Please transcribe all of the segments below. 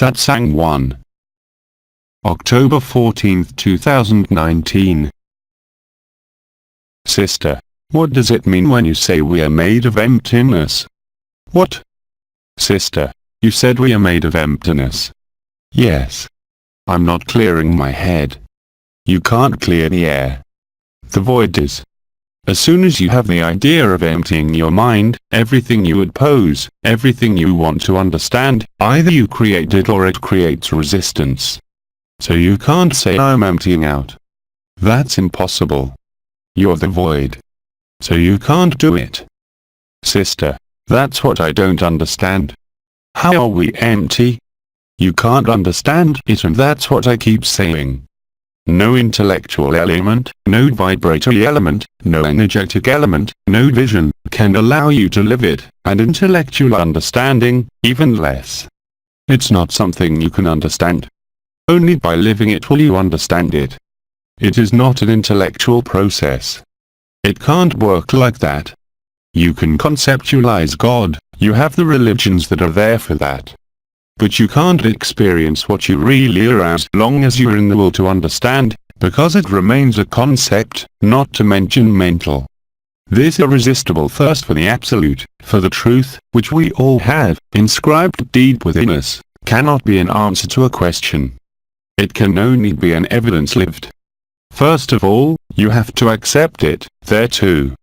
SATSANG 1. October 14, 2019. Sister, what does it mean when you say we are made of emptiness? What? Sister, you said we are made of emptiness. Yes. I'm not clearing my head. You can't clear the air. The void is. As soon as you have the idea of emptying your mind, everything you oppose, everything you want to understand, either you create it or it creates resistance. So you can't say I'm emptying out. That's impossible. You're the void. So you can't do it. Sister, that's what I don't understand. How are we empty? You can't understand it, and that's what I keep saying. No intellectual element, no vibratory element, no energetic element, no vision, can allow you to live it, and intellectual understanding, even less. It's not something you can understand. Only by living it will you understand it. It is not an intellectual process. It can't work like that. You can conceptualize God, you have the religions that are there for that. But you can't experience what you really are as long as you're in the will to understand, because it remains a concept, not to mention mental. This irresistible thirst for the absolute, for the truth, which we all have, inscribed deep within us, cannot be an answer to a question. It can only be an evidence lived. First of all, you have to accept it, there too.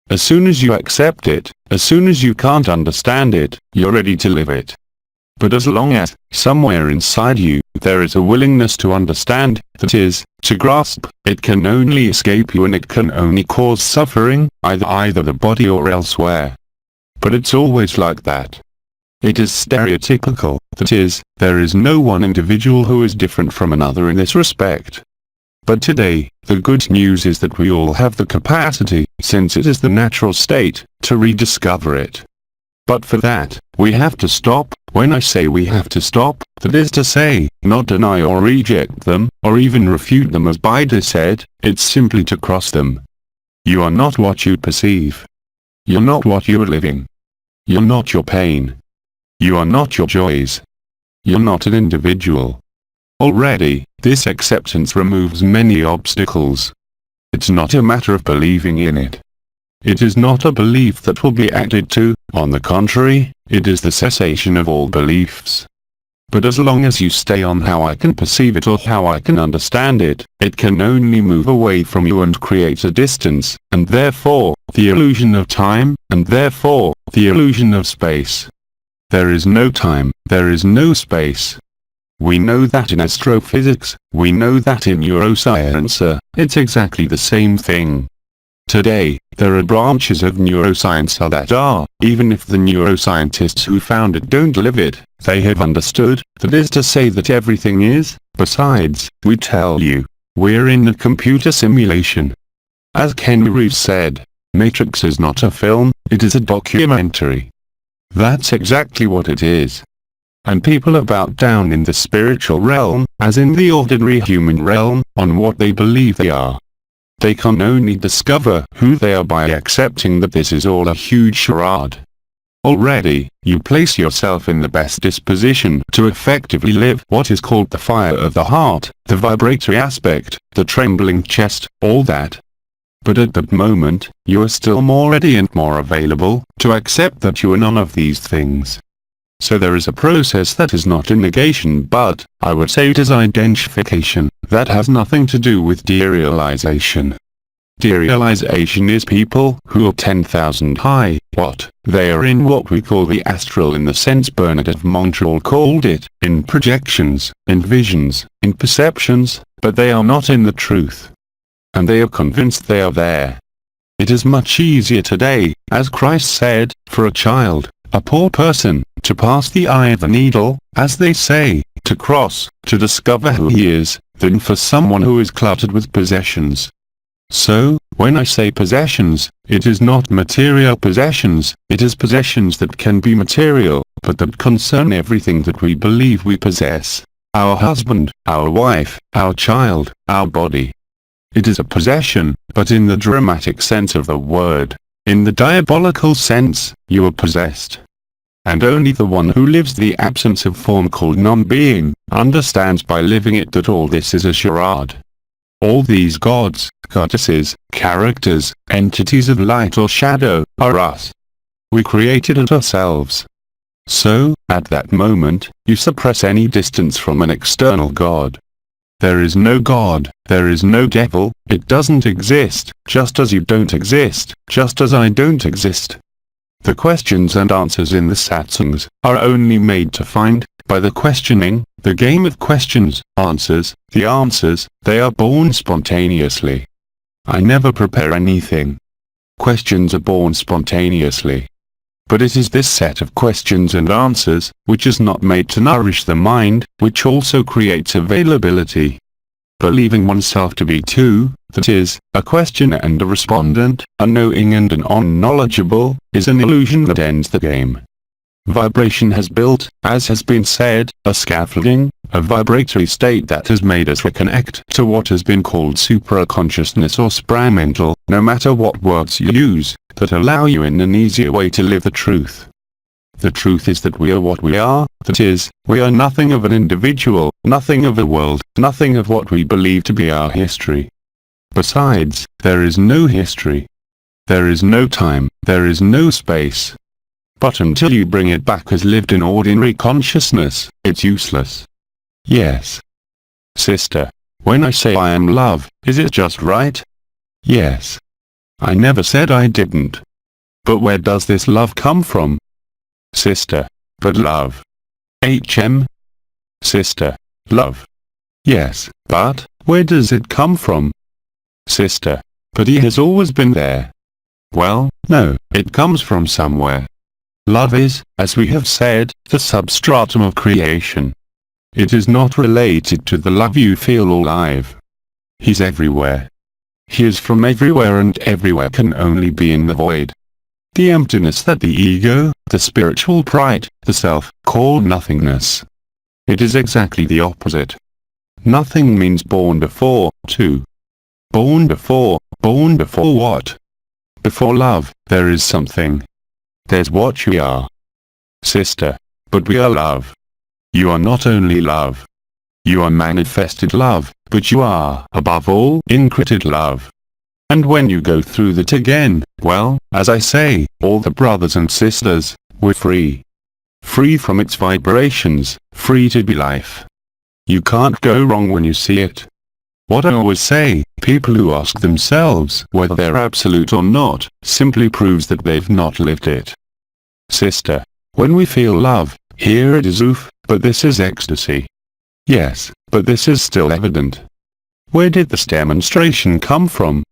As soon as you accept it, as soon as you can't understand it, you're ready to live it. But as long as, somewhere inside you, there is a willingness to understand, that is, to grasp, it can only escape you and it can only cause suffering, either the body or elsewhere. But it's always like that. It is stereotypical, that is, there is no one individual who is different from another in this respect. But today, the good news is that we all have the capacity, since it is the natural state, to rediscover it. But for that, we have to stop. When I say we have to stop, that is to say, not deny or reject them, or even refute them as Buddha said, it's simply to cross them. You are not what you perceive. You're not what you are living. You're not your pain. You are not your joys. You're not an individual. Already, this acceptance removes many obstacles. It's not a matter of believing in it. It is not a belief that will be added to, on the contrary, it is the cessation of all beliefs. But as long as you stay on how I can perceive it or how I can understand it, it can only move away from you and create a distance, and therefore, the illusion of time, and therefore, the illusion of space. There is no time, there is no space. We know that in astrophysics, we know that in neuroscience, it's exactly the same thing. Today, there are branches of neuroscience that are, even if the neuroscientists who found it don't live it, they have understood, that is to say that everything is, besides, we tell you, we're in a computer simulation. As Ken Reeves said, Matrix is not a film, it is a documentary. That's exactly what it is. And people are bowed down in the spiritual realm, as in the ordinary human realm, on what they believe they are. They can only discover who they are by accepting that this is all a huge charade. Already, you place yourself in the best disposition to effectively live what is called the fire of the heart, the vibratory aspect, the trembling chest, all that. But at that moment, you are still more ready and more available to accept that you are none of these things. So there is a process that is not a negation but, I would say it is identification, that has nothing to do with derealization. Derealization is people who are 10,000 high, they are in what we call the astral in the sense Bernard of Montreal called it, in projections, in visions, in perceptions, but they are not in the truth. And they are convinced they are there. It is much easier today, as Christ said, for a child, a poor person, to pass the eye of the needle, as they say, to cross, to discover who he is, than for someone who is cluttered with possessions. So, when I say possessions, it is not material possessions, it is possessions that can be material, but that concern everything that we believe we possess. Our husband, our wife, our child, our body. It is a possession, but in the dramatic sense of the word. In the diabolical sense, you are possessed. And only the one who lives the absence of form called non-being, understands by living it that all this is a charade. All these gods, goddesses, characters, entities of light or shadow, are us. We created it ourselves. So, at that moment, you suppress any distance from an external god. There is no God, there is no devil, it doesn't exist, just as you don't exist, just as I don't exist. The questions and answers in the satsangs are only made to find, by the questioning, the game of questions, answers, the answers, they are born spontaneously. I never prepare anything. Questions are born spontaneously. But it is this set of questions and answers, which is not made to nourish the mind, which also creates availability. Believing oneself to be two, that is, a questioner and a respondent, a knowing and an unknowledgeable, is an illusion that ends the game. Vibration has built, as has been said, a scaffolding, a vibratory state that has made us reconnect to what has been called supraconsciousness or supramental, no matter what words you use, that allow you in an easier way to live the truth. The truth is that we are what we are, that is, we are nothing of an individual, nothing of a world, nothing of what we believe to be our history. Besides, there is no history. There is no time, there is no space. But until you bring it back as lived in ordinary consciousness, it's useless. Yes. Sister, when I say I am love, is it just right? Yes. I never said I didn't. But where does this love come from? Sister, but love. Sister, love. Yes, but, where does it come from? Sister, but he has always been there. Well, no, it comes from somewhere. Love is, as we have said, the substratum of creation. It is not related to the love you feel alive. He's everywhere. He is from everywhere, and everywhere can only be in the void. The emptiness that the ego, the spiritual pride, the self, call nothingness. It is exactly the opposite. Nothing means born before, too. Born before what? Before love, there is something. There's what you are. Sister, but we are love. You are not only love. You are manifested love, but you are, above all, increated love. And when you go through that again, well, as I say, all the brothers and sisters, we're free. Free from its vibrations, free to be life. You can't go wrong when you see it. What I always say, people who ask themselves whether they're absolute or not, simply proves that they've not lived it. Sister, when we feel love, here it is oof, but this is ecstasy. Yes, but this is still evident. Where did this demonstration come from?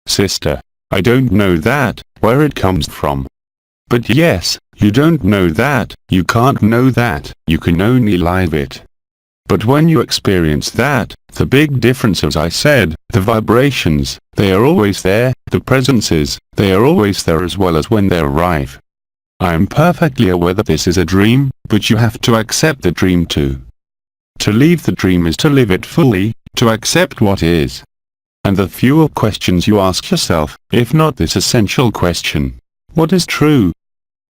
Sister, I don't know that, where it comes from. But yes, you don't know that, you can't know that, you can only live it. But when you experience that, the big difference, as I said, the vibrations, they are always there, the presences, they are always there as well as when they arrive. I am perfectly aware that this is a dream, but you have to accept the dream too. To leave the dream is to live it fully, to accept what is. And the fewer questions you ask yourself, if not this essential question, what is true?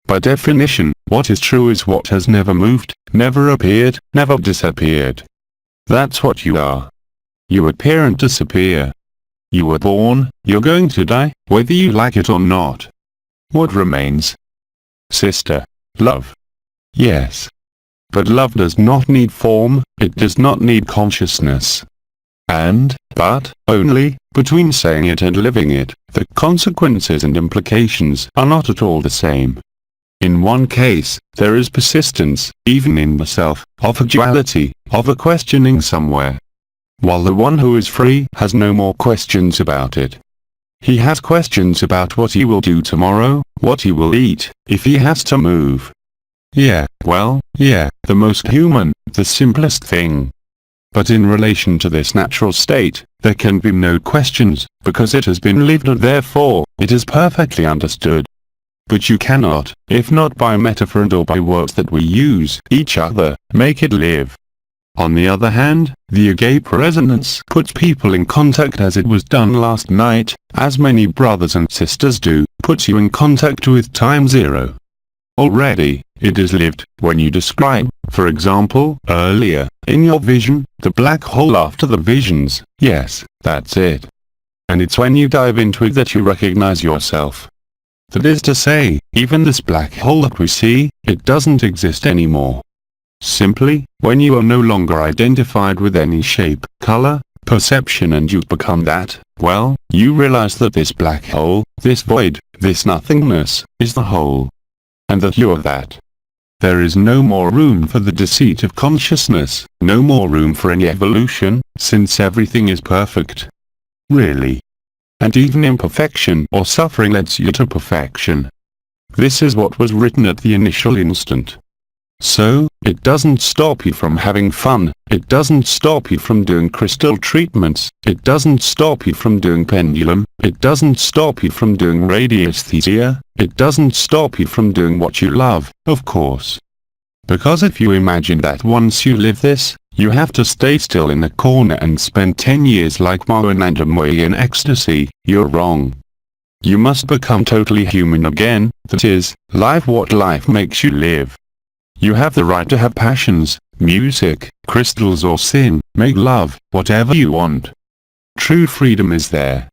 By definition, what is true is what has never moved, never appeared, never disappeared. That's what you are. You appear and disappear. You were born, you're going to die, whether you like it or not. What remains? Sister, love. Yes. But love does not need form, it does not need consciousness. But, only, between saying it and living it, the consequences and implications are not at all the same. In one case, there is persistence, even in the self, of a duality, of a questioning somewhere. While the one who is free has no more questions about it. He has questions about what he will do tomorrow, what he will eat, if he has to move. Yeah, the most human, the simplest thing. But in relation to this natural state, there can be no questions, because it has been lived and therefore, it is perfectly understood. But you cannot, if not by metaphor and or by words that we use, each other, make it live. On the other hand, the agape resonance puts people in contact as it was done last night, as many brothers and sisters do, puts you in contact with time zero. Already, it is lived. When you describe, for example, earlier, in your vision, the black hole after the visions, yes, that's it. And it's when you dive into it that you recognize yourself. That is to say, even this black hole that we see, it doesn't exist anymore. Simply, when you are no longer identified with any shape, color, perception, and you become that, well, you realize that this black hole, this void, this nothingness, is the whole. And that you are that. There is no more room for the deceit of consciousness, no more room for any evolution, since everything is perfect. Really. And even imperfection or suffering leads you to perfection. This is what was written at the initial instant. So, it doesn't stop you from having fun, it doesn't stop you from doing crystal treatments, it doesn't stop you from doing pendulum, it doesn't stop you from doing radiesthesia, it doesn't stop you from doing what you love, of course. Because if you imagine that once you live this, you have to stay still in the corner and spend 10 years like Moen and Amoy in ecstasy, you're wrong. You must become totally human again, that is, live what life makes you live. You have the right to have passions, music, crystals or sin, make love, whatever you want. True freedom is there.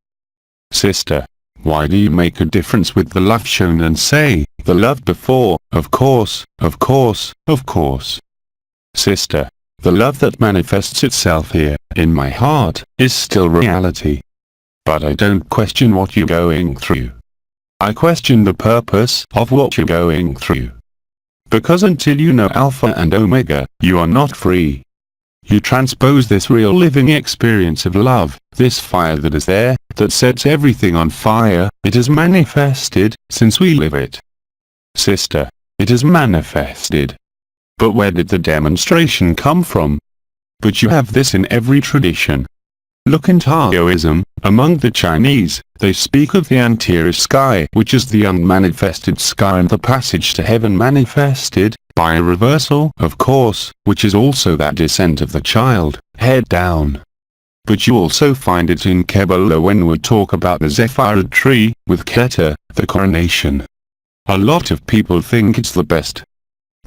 Sister, why do you make a difference with the love shown and say, the love before, of course, of course, of course. Sister, the love that manifests itself here, in my heart, is still reality. But I don't question what you're going through. I question the purpose of what you're going through. Because until you know Alpha and Omega, you are not free. You transpose this real living experience of love, this fire that is there, that sets everything on fire, it is manifested, since we live it. Sister, it is manifested. But where did the demonstration come from? But you have this in every tradition. Look in Taoism, among the Chinese, they speak of the anterior sky, which is the unmanifested sky, and the passage to heaven manifested, by a reversal, of course, which is also that descent of the child, head down. But you also find it in Kabbalah when we talk about the Zephyr tree, with Keter, the coronation. A lot of people think it's the best.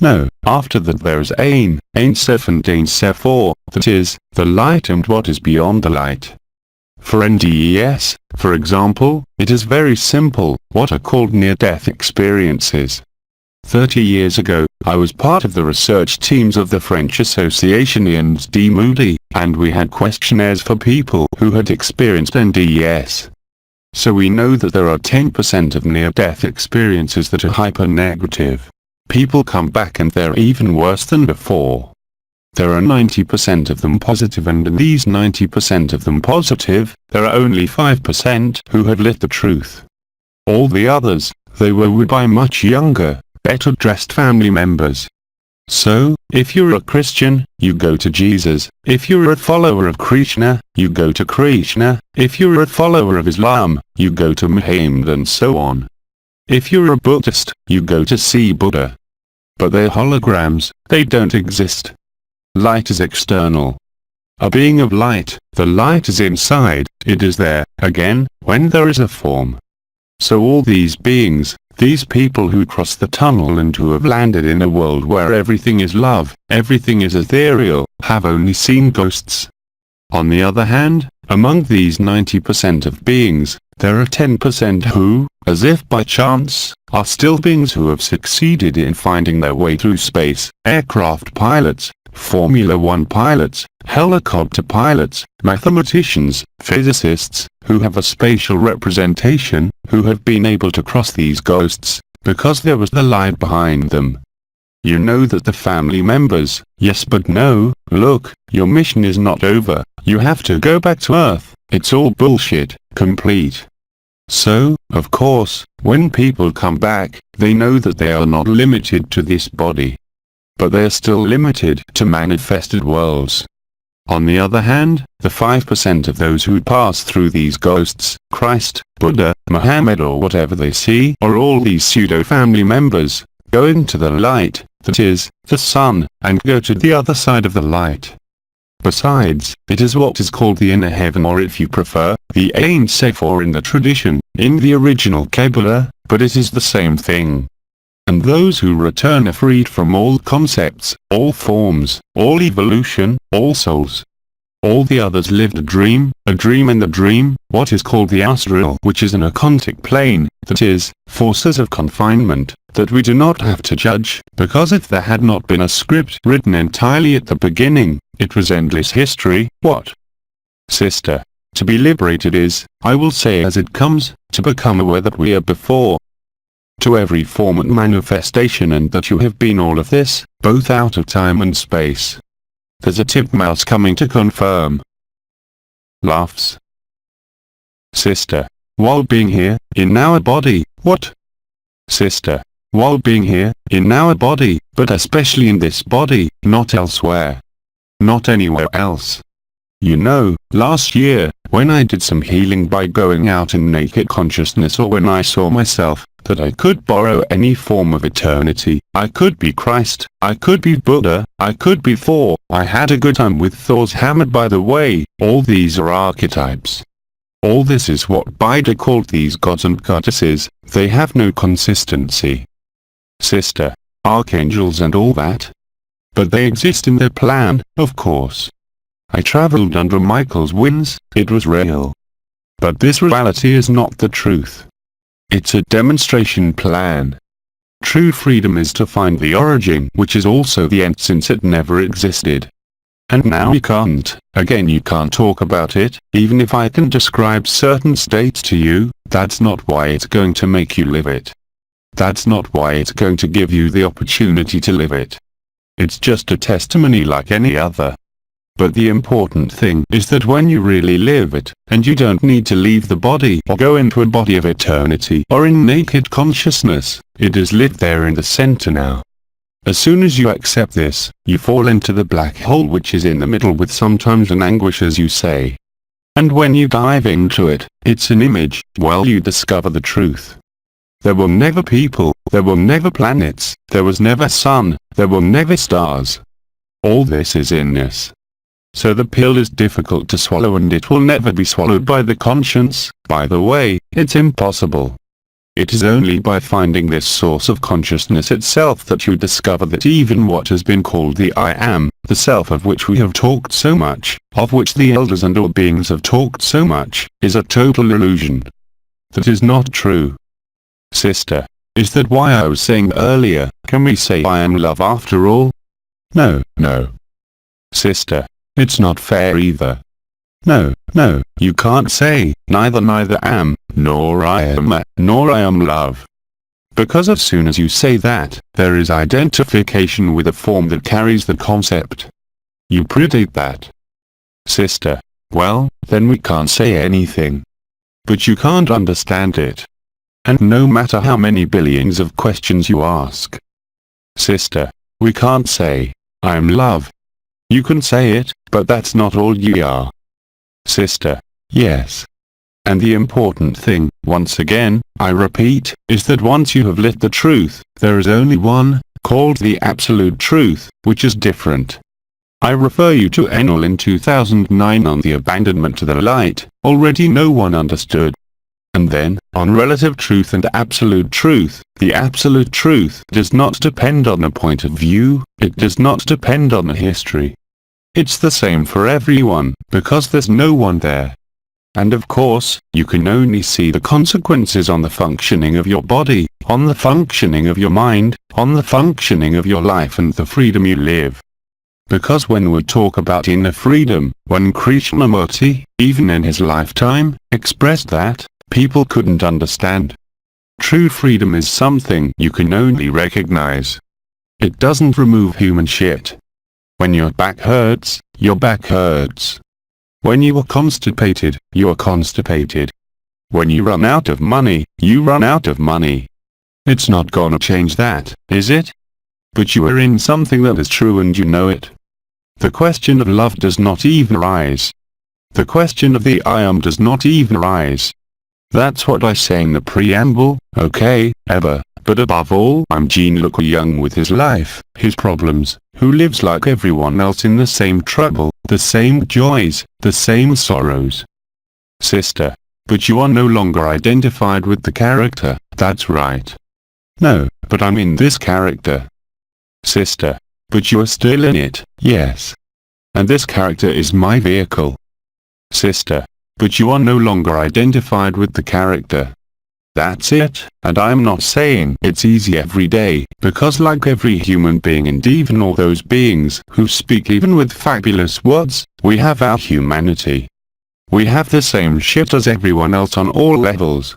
No, after that there is Ain, Ein Sef and Ein Sephor, that is, the light and what is beyond the light. For NDES, for example, it is very simple, what are called near-death experiences. 30 years ago, I was part of the research teams of the French Association INSD Moody, and we had questionnaires for people who had experienced NDES. So we know that there are 10% of near-death experiences that are hyper-negative. People come back and they're even worse than before. There are 90% of them positive, and in these 90% of them positive, there are only 5% who have lit the truth. All the others, they were wooed by much younger, better dressed family members. So, if you're a Christian, you go to Jesus. If you're a follower of Krishna, you go to Krishna. If you're a follower of Islam, you go to Muhammad, and so on. If you're a Buddhist, you go to see Buddha. But they're holograms, they don't exist. Light is external. A being of light, the light is inside, it is there, again, when there is a form. So all these beings, these people who cross the tunnel and who have landed in a world where everything is love, everything is ethereal, have only seen ghosts. On the other hand, among these 90% of beings, there are 10% who, as if by chance, are still beings who have succeeded in finding their way through space, aircraft pilots, Formula One pilots, helicopter pilots, mathematicians, physicists, who have a spatial representation, who have been able to cross these ghosts, because there was the light behind them. You know that the family members, yes but no, look, your mission is not over, you have to go back to Earth, it's all bullshit, complete. So, of course, when people come back, they know that they are not limited to this body. But they are still limited to manifested worlds. On the other hand, the 5% of those who pass through these ghosts, Christ, Buddha, Muhammad or whatever they see, or all these pseudo-family members, go into the light, that is, the sun, and go to the other side of the light. Besides, it is what is called the inner heaven, or if you prefer, the Ein Sephor in the tradition, in the original Kabbalah, but it is the same thing. and those who return are freed from all concepts, all forms, all evolution, all souls. All the others lived a dream in the dream, what is called the astral, which is an acontic plane, that is, forces of confinement, that we do not have to judge, because if there had not been a script written entirely at the beginning, it was endless history. What? Sister, to be liberated is, I will say as it comes, to become aware that we are before, to every form and manifestation, and that you have been all of this, both out of time and space. There's a tip mouse coming to confirm. Laughs. Sister, while being here, in our body, what? Sister, while being here, in our body, but especially in this body, not elsewhere. Not anywhere else. You know, last year, when I did some healing by going out in naked consciousness, or when I saw myself, that I could borrow any form of eternity, I could be Christ, I could be Buddha, I could be Thor, I had a good time with Thor's hammer. By the way, all these are archetypes. All this is what Bida called these gods and goddesses, they have no consistency. Sister, archangels and all that. But they exist in their plan, of course. I traveled under Michael's wings, it was real. But this reality is not the truth. It's a demonstration plan. True freedom is to find the origin, which is also the end, since it never existed. And now you can't, again you can't talk about it, even if I can describe certain states to you, that's not why it's going to make you live it. That's not why it's going to give you the opportunity to live it. It's just a testimony like any other. But the important thing is that when you really live it, and you don't need to leave the body or go into a body of eternity or in naked consciousness, it is lit there in the center now. As soon as you accept this, you fall into the black hole which is in the middle with sometimes an anguish, as you say. And when you dive into it, it's an image, well, you discover the truth. There were never people, there were never planets, there was never sun, there were never stars. All this is inness. So the pill is difficult to swallow, and it will never be swallowed by the conscience. By the way, it's impossible. It is only by finding this source of consciousness itself that you discover that even what has been called the I am, the self of which we have talked so much, of which the elders and all beings have talked so much, is a total illusion. That is not true. Sister, is that why I was saying earlier, can we say I am love after all? No, no. Sister, it's not fair either. No, no, you can't say, neither am, nor I am love. Because as soon as you say that, there is identification with a form that carries the concept. You predate that. Sister, well, then we can't say anything. But you can't understand it. And no matter how many billions of questions you ask. Sister, we can't say, I'm love. You can say it, but that's not all you are. Sister, yes. And the important thing, once again, I repeat, is that once you have lit the truth, there is only one, called the Absolute Truth, which is different. I refer you to Enel in 2009 on the abandonment to the light, already no one understood. And then, on relative truth and absolute truth, the absolute truth does not depend on a point of view, it does not depend on a history. It's the same for everyone, because there's no one there. And of course, you can only see the consequences on the functioning of your body, on the functioning of your mind, on the functioning of your life and the freedom you live. Because when we talk about inner freedom, when Krishnamurti, even in his lifetime, expressed that, people couldn't understand. True freedom is something you can only recognize. It doesn't remove human shit. When your back hurts, your back hurts. When you are constipated, you are constipated. When you run out of money, you run out of money. It's not gonna change that, is it? But you are in something that is true and you know it. The question of love does not even rise. The question of the I am does not even rise. That's what I say in the preamble, okay, ever. But above all, I'm Gene Luca Young with his life, his problems, who lives like everyone else in the same trouble, the same joys, the same sorrows. Sister, but you are no longer identified with the character, that's right. No, but I'm in this character. Sister. But you're still in it. Yes. And this character is my vehicle. Sister. But you are no longer identified with the character. That's it, and I'm not saying it's easy every day, because like every human being and even all those beings who speak even with fabulous words, we have our humanity. We have the same shit as everyone else on all levels.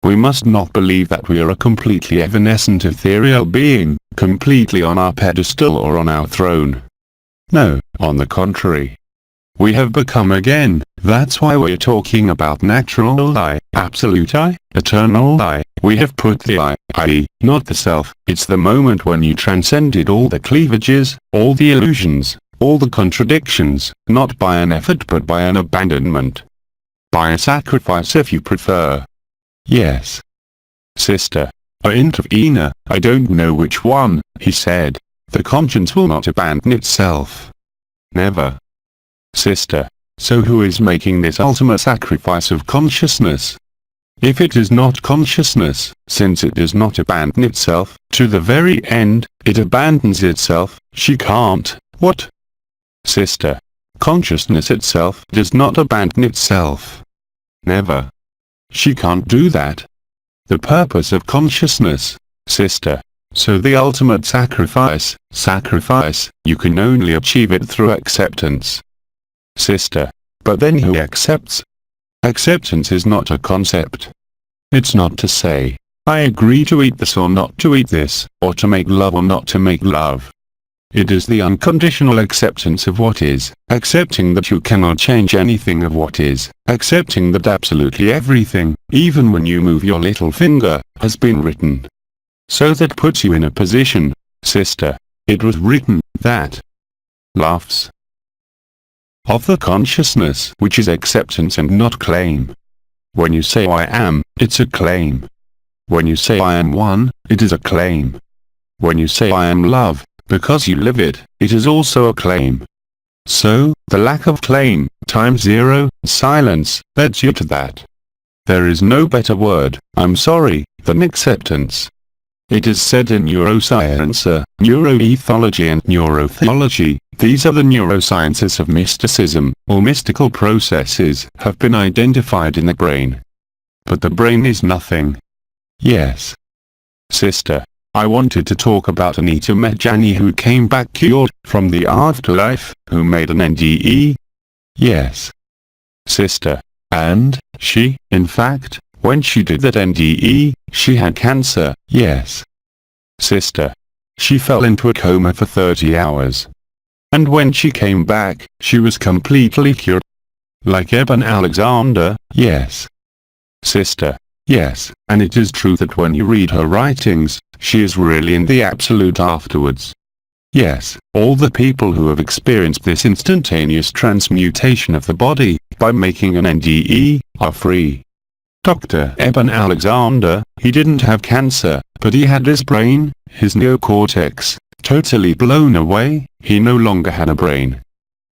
We must not believe that we are a completely evanescent ethereal being, completely on our pedestal or on our throne. No, on the contrary. We have become again, that's why we're talking about natural I, absolute I, eternal I. We have put the I, i.e., not the self. It's the moment when you transcended all the cleavages, all the illusions, all the contradictions, not by an effort but by an abandonment. By a sacrifice if you prefer. Yes. Sister. Or intervener, I don't know which one, he said. The conscience will not abandon itself. Never. Sister. So who is making this ultimate sacrifice of consciousness? If it is not consciousness, since it does not abandon itself, to the very end, it abandons itself, she can't, what? Sister. Consciousness itself does not abandon itself. Never. She can't do that. The purpose of consciousness, sister. So the ultimate sacrifice, you can only achieve it through acceptance. Sister. But then who accepts? Acceptance is not a concept. It's not to say, I agree to eat this or not to eat this, or to make love or not to make love. It is the unconditional acceptance of what is, accepting that you cannot change anything of what is, accepting that absolutely everything, even when you move your little finger, has been written. So that puts you in a position, sister. It was written, that laughs. Of the consciousness which is acceptance and not claim. When you say I am, it's a claim. When you say I am one, it is a claim. When you say I am love, because you live it, it is also a claim. So, the lack of claim, times zero, silence, leads you to that. There is no better word, I'm sorry, than acceptance. It is said in neuroscience, neuroethology and neurotheology, these are the neurosciences of mysticism, or mystical processes, have been identified in the brain. But the brain is nothing. Yes. Sister. I wanted to talk about Anita Mejani who came back cured from the afterlife, who made an NDE. Yes. Sister. And, she, in fact, when she did that NDE, she had cancer, yes. Sister. She fell into a coma for 30 hours. And when she came back, she was completely cured. Like Eben Alexander, yes. Sister. Yes, and it is true that when you read her writings, she is really in the absolute afterwards. Yes, all the people who have experienced this instantaneous transmutation of the body, by making an NDE, are free. Dr. Eben Alexander, he didn't have cancer, but he had his brain, his neocortex, totally blown away. He no longer had a brain.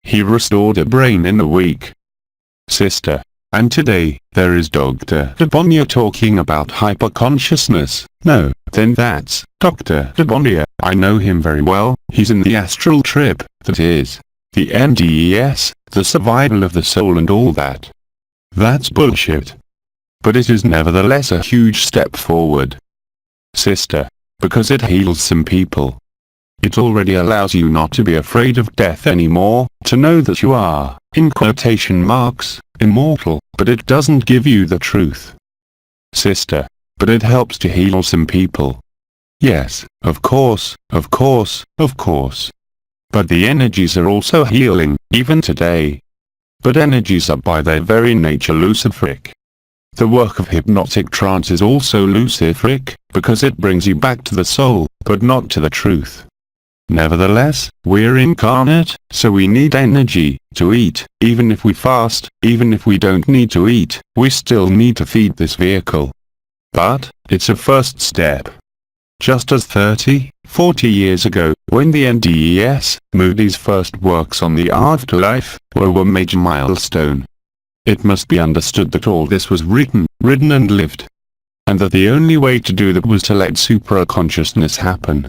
He restored a brain in a week. Sister. And today, there is Dr. Debonia talking about hyperconsciousness. No, then that's Dr. Debonia. I know him very well. He's in the astral trip, that is. The NDES, the survival of the soul and all that. That's bullshit. But it is nevertheless a huge step forward. Sister. Because it heals some people. It already allows you not to be afraid of death anymore, to know that you are, in quotation marks, immortal, but it doesn't give you the truth. Sister. But it helps to heal some people. Yes, of course, of course, of course. But the energies are also healing, even today. But energies are by their very nature luciferic. The work of hypnotic trance is also luciferic, because it brings you back to the soul, but not to the truth. Nevertheless, we're incarnate, so we need energy to eat. Even if we fast, even if we don't need to eat, we still need to feed this vehicle. But, it's a first step. Just as 30, 40 years ago, when the NDES, Moody's first works on the afterlife, were a major milestone. It must be understood that all this was written and lived. and that the only way to do that was to let supraconsciousness happen.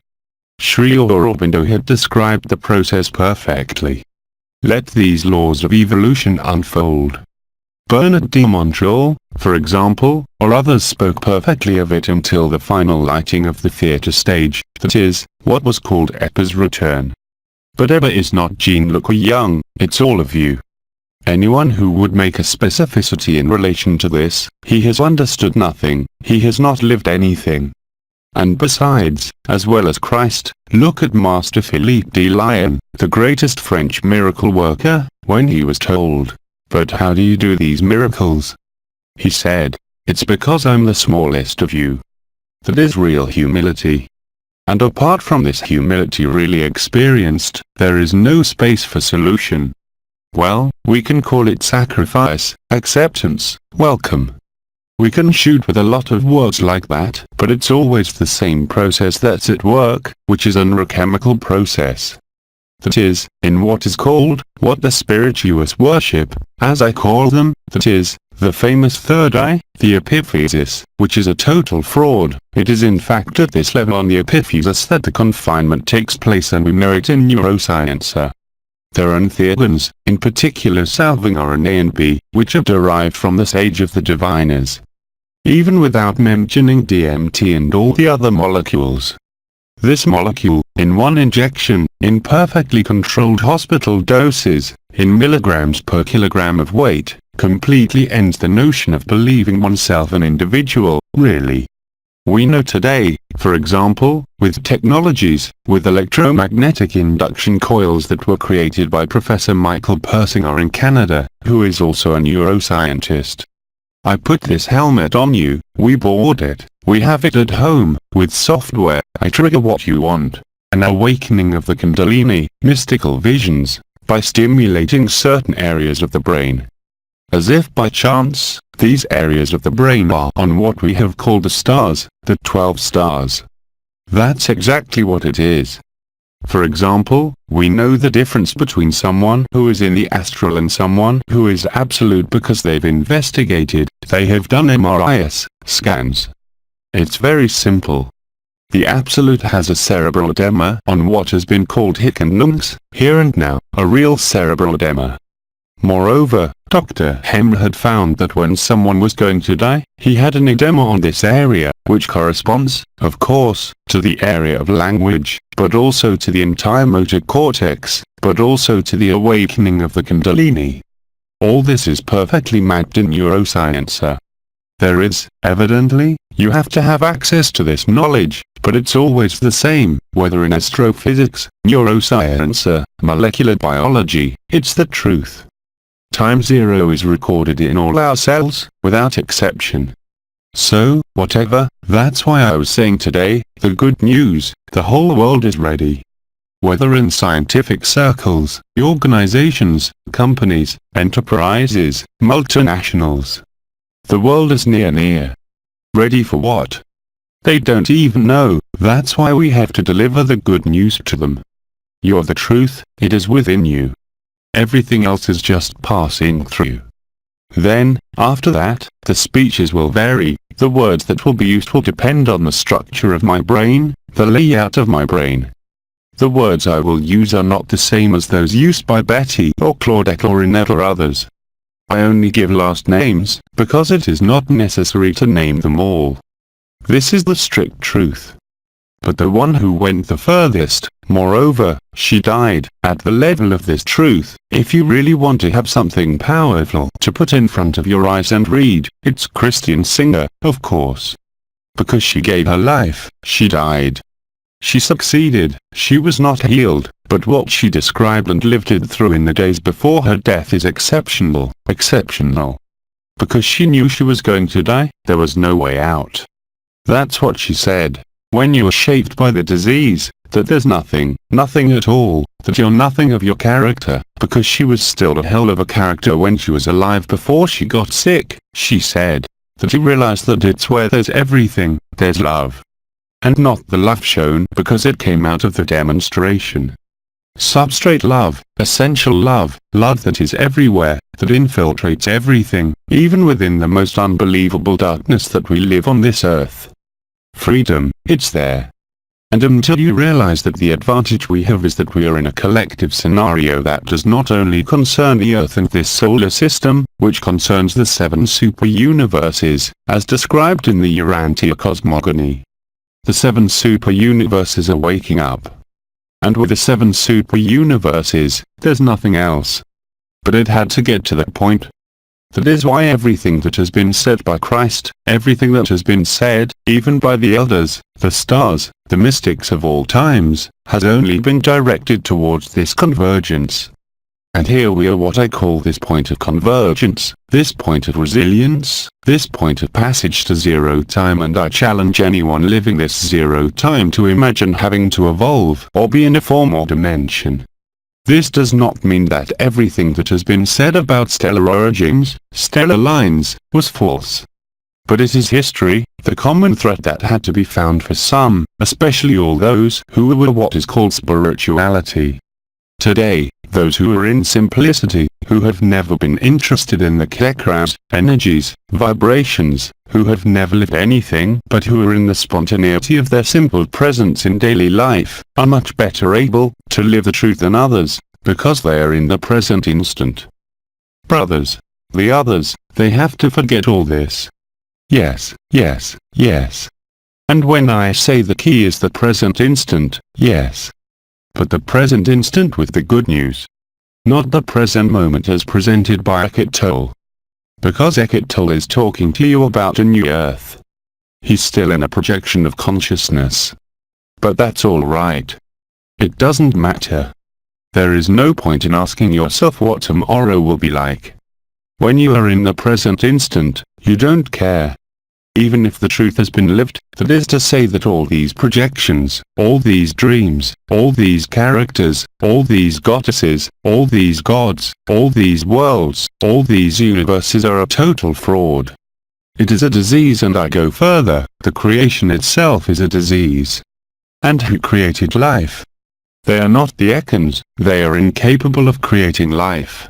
Sri Aurobindo had described the process perfectly. Let these laws of evolution unfold. Bernard de Montreal, for example, or others spoke perfectly of it until the final lighting of the theatre stage, that is, what was called Epa's return. But Epa is not Jean-Luc or Young, it's all of you. Anyone who would make a specificity in relation to this, he has understood nothing, he has not lived anything. And besides, as well as Christ, look at Master Philippe de Lyon, the greatest French miracle worker, when he was told, "But how do you do these miracles?" He said, "It's because I'm the smallest of you." That is real humility. And apart from this humility really experienced, there is no space for solution. Well, we can call it sacrifice, acceptance, welcome. We can shoot with a lot of words like that, but it's always the same process that's at work, which is an alchemical process. That is, in what is called, what the spirituous worship, as I call them, that is, the famous third eye, the Apotheose, which is a total fraud. It is in fact at this level on the Apotheose that the confinement takes place, and we know it in neuroscience. There are entheogens, in particular salving RNA and B, which are derived from the sage of the diviners. Even without mentioning DMT and all the other molecules. This molecule, in one injection, in perfectly controlled hospital doses, in milligrams per kilogram of weight, completely ends the notion of believing oneself an individual, really. We know today, for example, with technologies, with electromagnetic induction coils that were created by Professor Michael Persinger in Canada, who is also a neuroscientist. I put this helmet on you, we bought it, we have it at home, with software, I trigger what you want. An awakening of the Kundalini, mystical visions, by stimulating certain areas of the brain. As if by chance, these areas of the brain are on what we have called the stars, the 12 stars. That's exactly what it is. For example, we know the difference between someone who is in the astral and someone who is absolute because they've investigated, they have done MRI scans. It's very simple. The absolute has a cerebral edema on what has been called Hickendungs, here and now, a real cerebral edema. Moreover, Dr. Hemmer had found that when someone was going to die, he had an edema on this area, which corresponds, of course, to the area of language, but also to the entire motor cortex, but also to the awakening of the Kundalini. All this is perfectly mapped in neuroscience. There is, evidently, you have to have access to this knowledge, but it's always the same, whether in astrophysics, neuroscience, molecular biology, it's the truth. Time zero is recorded in all our cells, without exception. So, whatever, that's why I was saying today, the good news, the whole world is ready. Whether in scientific circles, organizations, companies, enterprises, multinationals. The world is near. Ready for what? They don't even know, that's why we have to deliver the good news to them. You're the truth, it is within you. Everything else is just passing through. Then, after that, the speeches will vary, the words that will be used will depend on the structure of my brain, the layout of my brain. The words I will use are not the same as those used by Betty or Claudette or Annette or others. I only give last names, because it is not necessary to name them all. This is the strict truth. But the one who went the furthest, moreover, she died, at the level of this truth. If you really want to have something powerful to put in front of your eyes and read, it's Christian Singer, of course. Because she gave her life, she died. She succeeded, she was not healed, but what she described and lived it through in the days before her death is exceptional, exceptional. Because she knew she was going to die, there was no way out. That's what she said. When you are shaped by the disease, that there's nothing at all, that you're nothing of your character, because she was still a hell of a character when she was alive before she got sick, she said, that she realized that it's where there's everything, there's love. And not the love shown because it came out of the demonstration. substrate love, essential love, love that is everywhere, that infiltrates everything, even within the most unbelievable darkness that we live on this earth. Freedom, it's there. And until you realize that the advantage we have is that we are in a collective scenario that does not only concern the Earth and this solar system, which concerns the 7 super-universes, as described in the Urantia cosmogony. The 7 super-universes are waking up. And with the 7 super-universes, there's nothing else. But it had to get to that point. That is why everything that has been said by Christ, everything that has been said, even by the elders, the stars, the mystics of all times, has only been directed towards this convergence. And here we are, what I call this point of convergence, this point of resilience, this point of passage to zero time, and I challenge anyone living this zero time to imagine having to evolve or be in a form or dimension. This does not mean that everything that has been said about stellar origins, stellar lines, was false. But it is history, the common thread that had to be found for some, especially all those who were what is called spirituality. Today, those who are in simplicity, who have never been interested in the chakras, energies, vibrations, who have never lived anything but who are in the spontaneity of their simple presence in daily life, are much better able to live the truth than others, because they are in the present instant. Brothers, the others, they have to forget all this. Yes, yes, yes. And when I say the key is the present instant, yes. But the present instant with the good news. Not the present moment as presented by Eckhart Tolle. Because Eckhart Tolle is talking to you about a new earth. He's still in a projection of consciousness. But that's all right. It doesn't matter. There is no point in asking yourself what tomorrow will be like. When you are in the present instant, you don't care. Even if the truth has been lived, that is to say that all these projections, all these dreams, all these characters, all these goddesses, all these gods, all these worlds, all these universes are a total fraud. It is a disease, and I go further, the creation itself is a disease. And who created life? They are not the Ekans, they are incapable of creating life.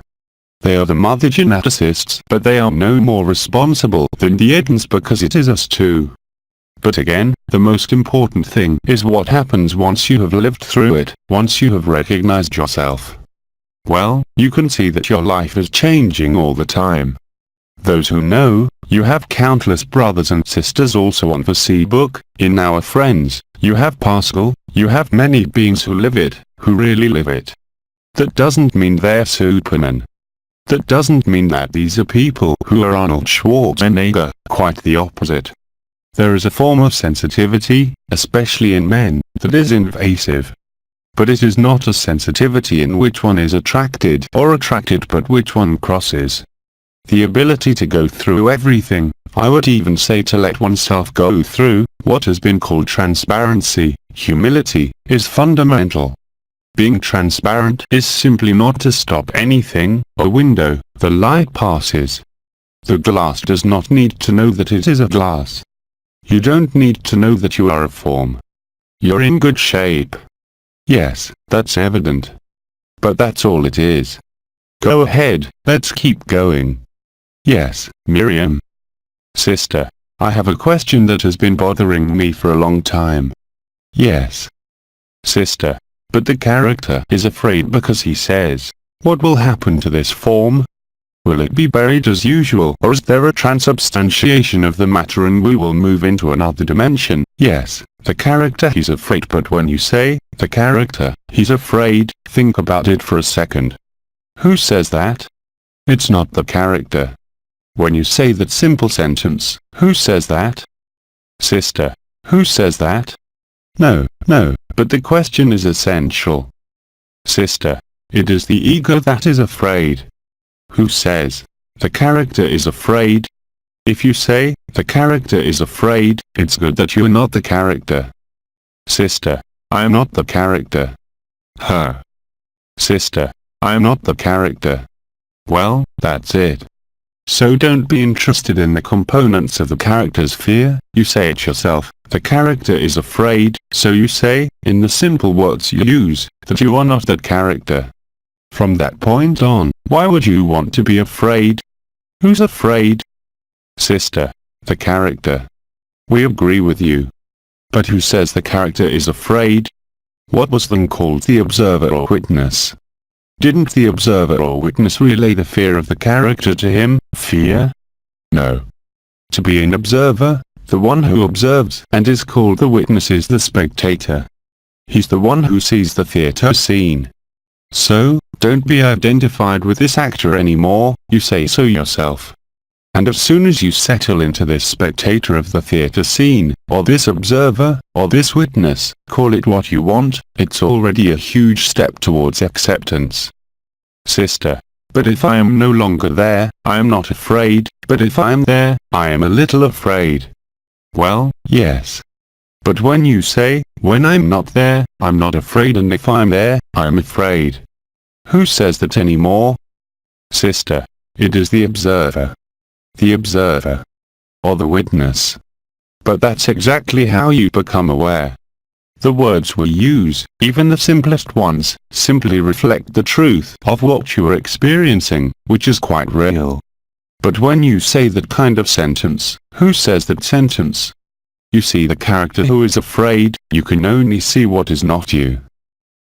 They are the mother geneticists, but they are no more responsible than the Ekans, because it is us too. But again, the most important thing is what happens once you have lived through it, once you have recognized yourself. Well, you can see that your life is changing all the time. Those who know, you have countless brothers and sisters also on Facebook, in our friends, you have Pascal, you have many beings who live it, who really live it. That doesn't mean they're Superman. That doesn't mean that these are people who are Arnold Schwarzenegger, quite the opposite. There is a form of sensitivity, especially in men, that is invasive. But it is not a sensitivity in which one is attracted but which one crosses. The ability to go through everything, I would even say to let oneself go through, what has been called transparency, humility, is fundamental. Being transparent is simply not to stop anything. A window, the light passes. The glass does not need to know that it is a glass. You don't need to know that you are a form. You're in good shape. Yes, that's evident. But that's all it is. Go ahead, let's keep going. Yes, Miriam. Sister, I have a question that has been bothering me for a long time. Yes. Sister. But the character is afraid because he says, what will happen to this form? Will it be buried as usual, or is there a transubstantiation of the matter and we will move into another dimension? Yes, the character he's afraid, but when you say, the character, he's afraid, think about it for a second. Who says that? It's not the character. When you say that simple sentence, who says that? Sister, who says that? No, but the question is essential. Sister, it is the ego that is afraid. Who says, the character is afraid? If you say, the character is afraid, it's good that you're not the character. Sister, I am not the character. Her. Sister, I am not the character. Well, that's it. So don't be interested in the components of the character's fear, you say it yourself. The character is afraid, so you say, in the simple words you use, that you are not that character. From that point on, why would you want to be afraid? Who's afraid? Sister, the character. We agree with you. But who says the character is afraid? What was then called the observer or witness? Didn't the observer or witness relay the fear of the character to him? Fear? No. To be an observer, the one who observes and is called the witness is the spectator. He's the one who sees the theater scene. So, don't be identified with this actor anymore, you say so yourself. And as soon as you settle into this spectator of the theater scene, or this observer, or this witness, call it what you want, it's already a huge step towards acceptance. Sister, but if I am no longer there, I am not afraid, but if I am there, I am a little afraid. Well, yes. But when you say, when I'm not there, I'm not afraid, and if I'm there, I'm afraid. Who says that anymore? Sister, it is the observer. The observer. Or the witness. But that's exactly how you become aware. The words we use, even the simplest ones, simply reflect the truth of what you are experiencing, which is quite real. But when you say that kind of sentence, who says that sentence? You see the character who is afraid, you can only see what is not you.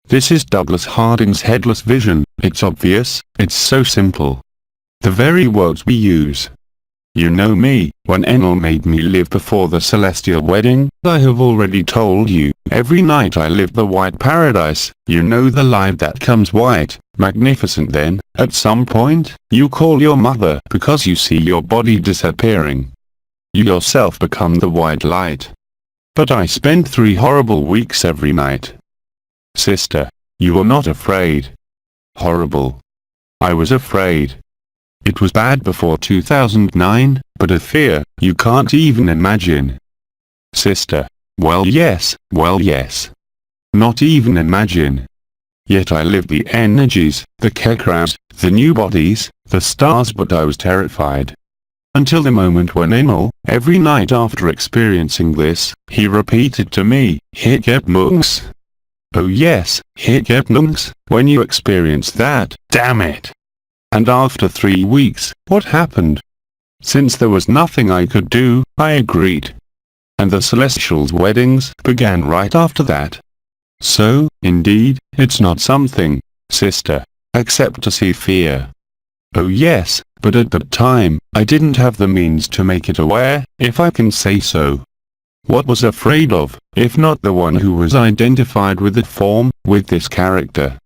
This is Douglas Harding's headless vision, it's obvious, it's so simple. The very words we use. You know me, when Enel made me live before the celestial wedding, I have already told you, every night I live the white paradise, you know the light that comes white, magnificent. Then, at some point, you call your mother because you see your body disappearing. You yourself become the white light. But I spent 3 horrible weeks every night. Sister, you were not afraid. Horrible. I was afraid. It was bad before 2009, but a fear you can't even imagine. Sister, well yes. Not even imagine. Yet I lived the energies, the Kekras, the new bodies, the stars, but I was terrified. Until the moment when Enel, every night after experiencing this, he repeated to me, Hikepnungs. Oh yes, Hikepnungs, when you experience that, damn it. And after 3 weeks, what happened? Since there was nothing I could do, I agreed. And the Celestials' weddings began right after that. So, indeed, it's not something, sister, except to see fear. Oh yes, but at that time, I didn't have the means to make it aware, if I can say so. What was afraid of, if not the one who was identified with that form, with this character?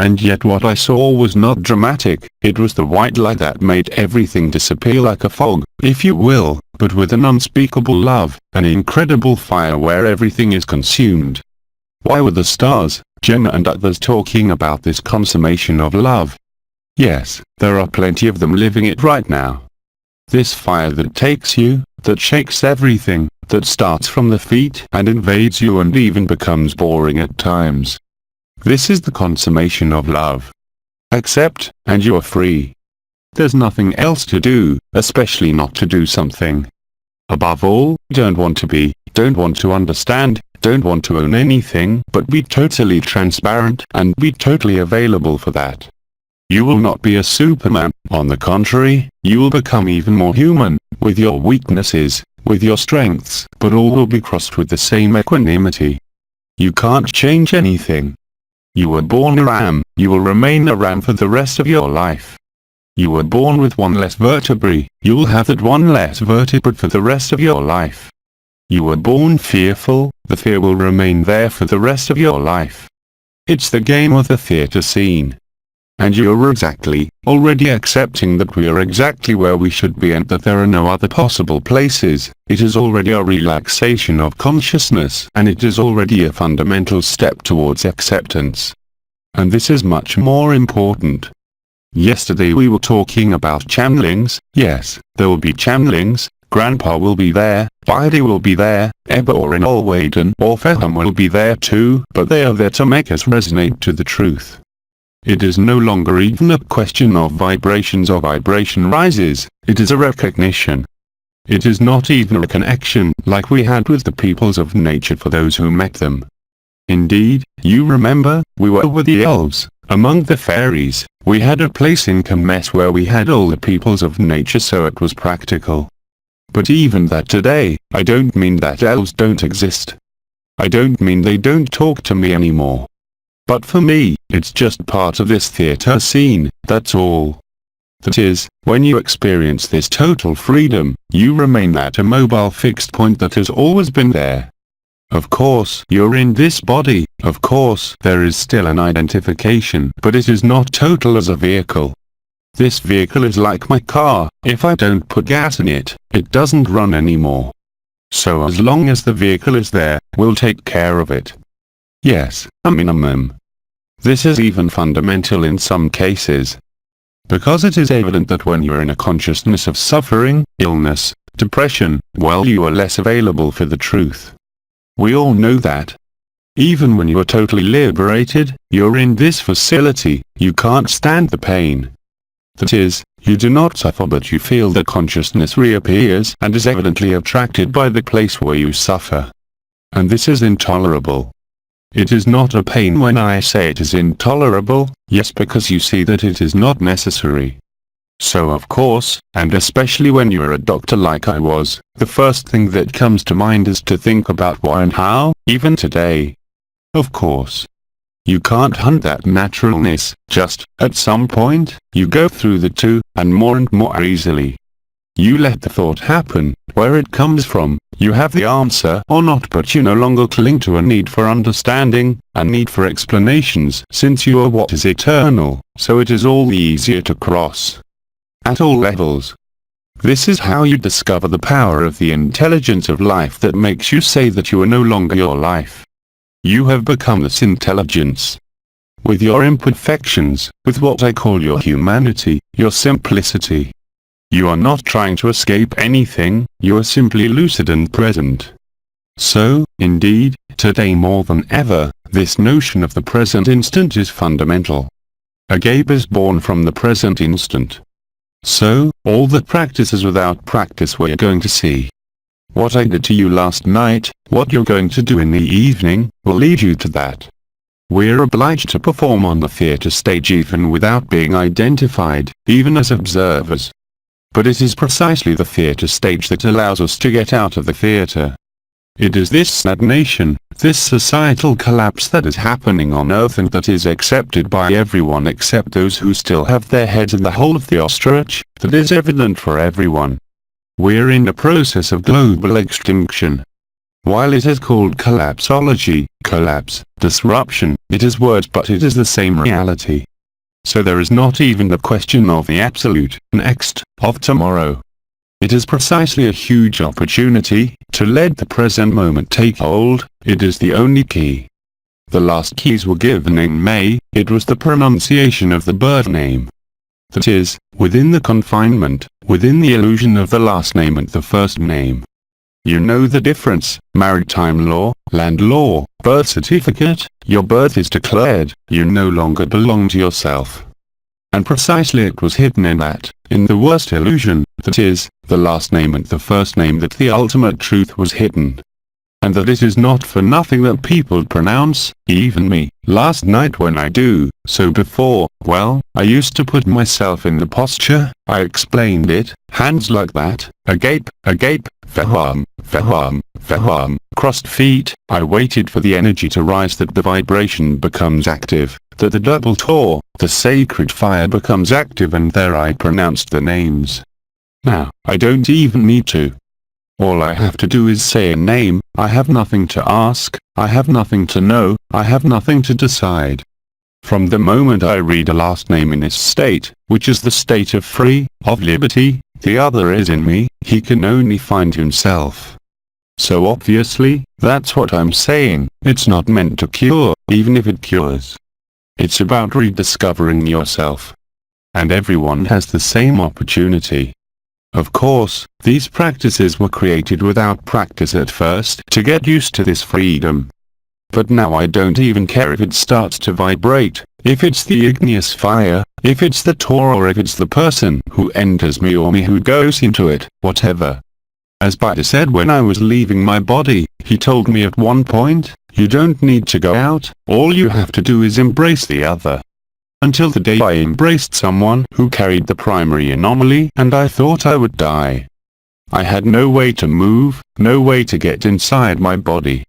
And yet what I saw was not dramatic, it was the white light that made everything disappear like a fog, if you will, but with an unspeakable love, an incredible fire where everything is consumed. Why were the stars, Jenna and others talking about this consummation of love? Yes, there are plenty of them living it right now. This fire that takes you, that shakes everything, that starts from the feet and invades you and even becomes boring at times. This is the consummation of love. Accept, and you are free. There's nothing else to do, especially not to do something. Above all, don't want to be, don't want to understand, don't want to own anything, but be totally transparent and be totally available for that. You will not be a Superman, on the contrary, you will become even more human, with your weaknesses, with your strengths, but all will be crossed with the same equanimity. You can't change anything. You were born a ram, you will remain a ram for the rest of your life. You were born with 1 less vertebrae, you will have that 1 less vertebrate for the rest of your life. You were born fearful, the fear will remain there for the rest of your life. It's the game of the theater scene. And you're exactly, already accepting that we are exactly where we should be and that there are no other possible places. It is already a relaxation of consciousness, and it is already a fundamental step towards acceptance. And this is much more important. Yesterday we were talking about channelings. Yes, there will be channelings, Grandpa will be there, Bidey will be there, Ebba or Enel Waden or Feham will be there too, but they are there to make us resonate to the truth. It is no longer even a question of vibrations or vibration rises, it is a recognition. It is not even a connection like we had with the peoples of nature for those who met them. Indeed, you remember, we were with the elves, among the fairies, we had a place in Kemes where we had all the peoples of nature, so it was practical. But even that today, I don't mean that elves don't exist. I don't mean they don't talk to me anymore. But for me, it's just part of this theater scene, that's all. That is, when you experience this total freedom, you remain at a mobile fixed point that has always been there. Of course, you're in this body, of course, there is still an identification, but it is not total as a vehicle. This vehicle is like my car, if I don't put gas in it, it doesn't run anymore. So as long as the vehicle is there, we'll take care of it. Yes, a minimum. This is even fundamental in some cases. Because it is evident that when you're in a consciousness of suffering, illness, depression, well, you are less available for the truth. We all know that. Even when you are totally liberated, you're in this facility, you can't stand the pain. That is, you do not suffer, but you feel that consciousness reappears and is evidently attracted by the place where you suffer. And this is intolerable. It is not a pain when I say it is intolerable, yes, because you see that it is not necessary. So of course, and especially when you are a doctor like I was, the first thing that comes to mind is to think about why and how, even today. Of course. You can't hunt that naturalness, just, at some point, you go through the two, and more easily. You let the thought happen, where it comes from, you have the answer or not, but you no longer cling to a need for understanding, a need for explanations, since you are what is eternal, so it is all the easier to cross. At all levels. This is how you discover the power of the intelligence of life that makes you say that you are no longer your life. You have become this intelligence. With your imperfections, with what I call your humanity, your simplicity. You are not trying to escape anything, you are simply lucid and present. So, indeed, today more than ever, this notion of the present instant is fundamental. Agape is born from the present instant. So, all that practice is without practice we are going to see. What I did to you last night, what you're going to do in the evening, will lead you to that. We're obliged to perform on the theater stage even without being identified, even as observers. But it is precisely the theater stage that allows us to get out of the theater. It is this stagnation, this societal collapse that is happening on Earth and that is accepted by everyone except those who still have their heads in the hole of the ostrich, that is evident for everyone. We're in the process of global extinction. While it is called collapsology, collapse, disruption, it is words but it is the same reality. So there is not even the question of the absolute, next, of tomorrow. It is precisely a huge opportunity, to let the present moment take hold, it is the only key. The last keys were given in May, it was the pronunciation of the birth name. That is, within the confinement, within the illusion of the last name and the first name. You know the difference, maritime law, land law, birth certificate, your birth is declared, you no longer belong to yourself. And precisely it was hidden in that, in the worst illusion, that is, the last name and the first name, that the ultimate truth was hidden. And that it is not for nothing that people pronounce, even me, last night when I do, so before, well, I used to put myself in the posture, I explained it, hands like that, agape, faham, crossed feet, I waited for the energy to rise, that the vibration becomes active, that the double Tor, the sacred fire becomes active, and there I pronounced the names. Now, I don't even need to. All I have to do is say a name, I have nothing to ask, I have nothing to know, I have nothing to decide. From the moment I read a last name in this state, which is the state of free, of liberty, the other is in me, he can only find himself. So obviously, that's what I'm saying, it's not meant to cure, even if it cures. It's about rediscovering yourself. And everyone has the same opportunity. Of course, these practices were created without practice at first to get used to this freedom. But now I don't even care if it starts to vibrate, if it's the igneous fire, if it's the Torah or if it's the person who enters me or me who goes into it, whatever. As Buddha said when I was leaving my body, he told me at one point, you don't need to go out, all you have to do is embrace the other. Until the day I embraced someone who carried the primary anomaly and I thought I would die. I had no way to move, no way to get inside my body.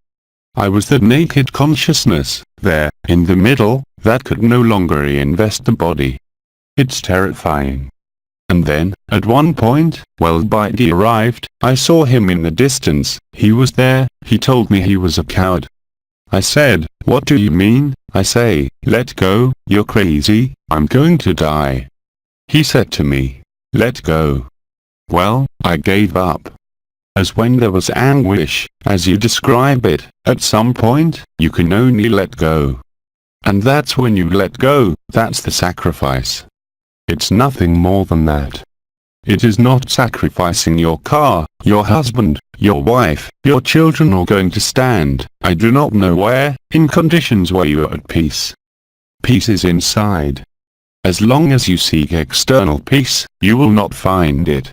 I was the naked consciousness, there, in the middle, that could no longer reinvest the body. It's terrifying. And then, at one point, well Buddha arrived, I saw him in the distance, he was there, he told me he was a coward. I said, what do you mean? I say, let go, you're crazy, I'm going to die. He said to me, let go. Well, I gave up. As when there was anguish, as you describe it, at some point, you can only let go. And that's when you let go, that's the sacrifice. It's nothing more than that. It is not sacrificing your car, your husband, your wife, your children or going to stand, I do not know where, in conditions where you are at peace. Peace is inside. As long as you seek external peace, you will not find it.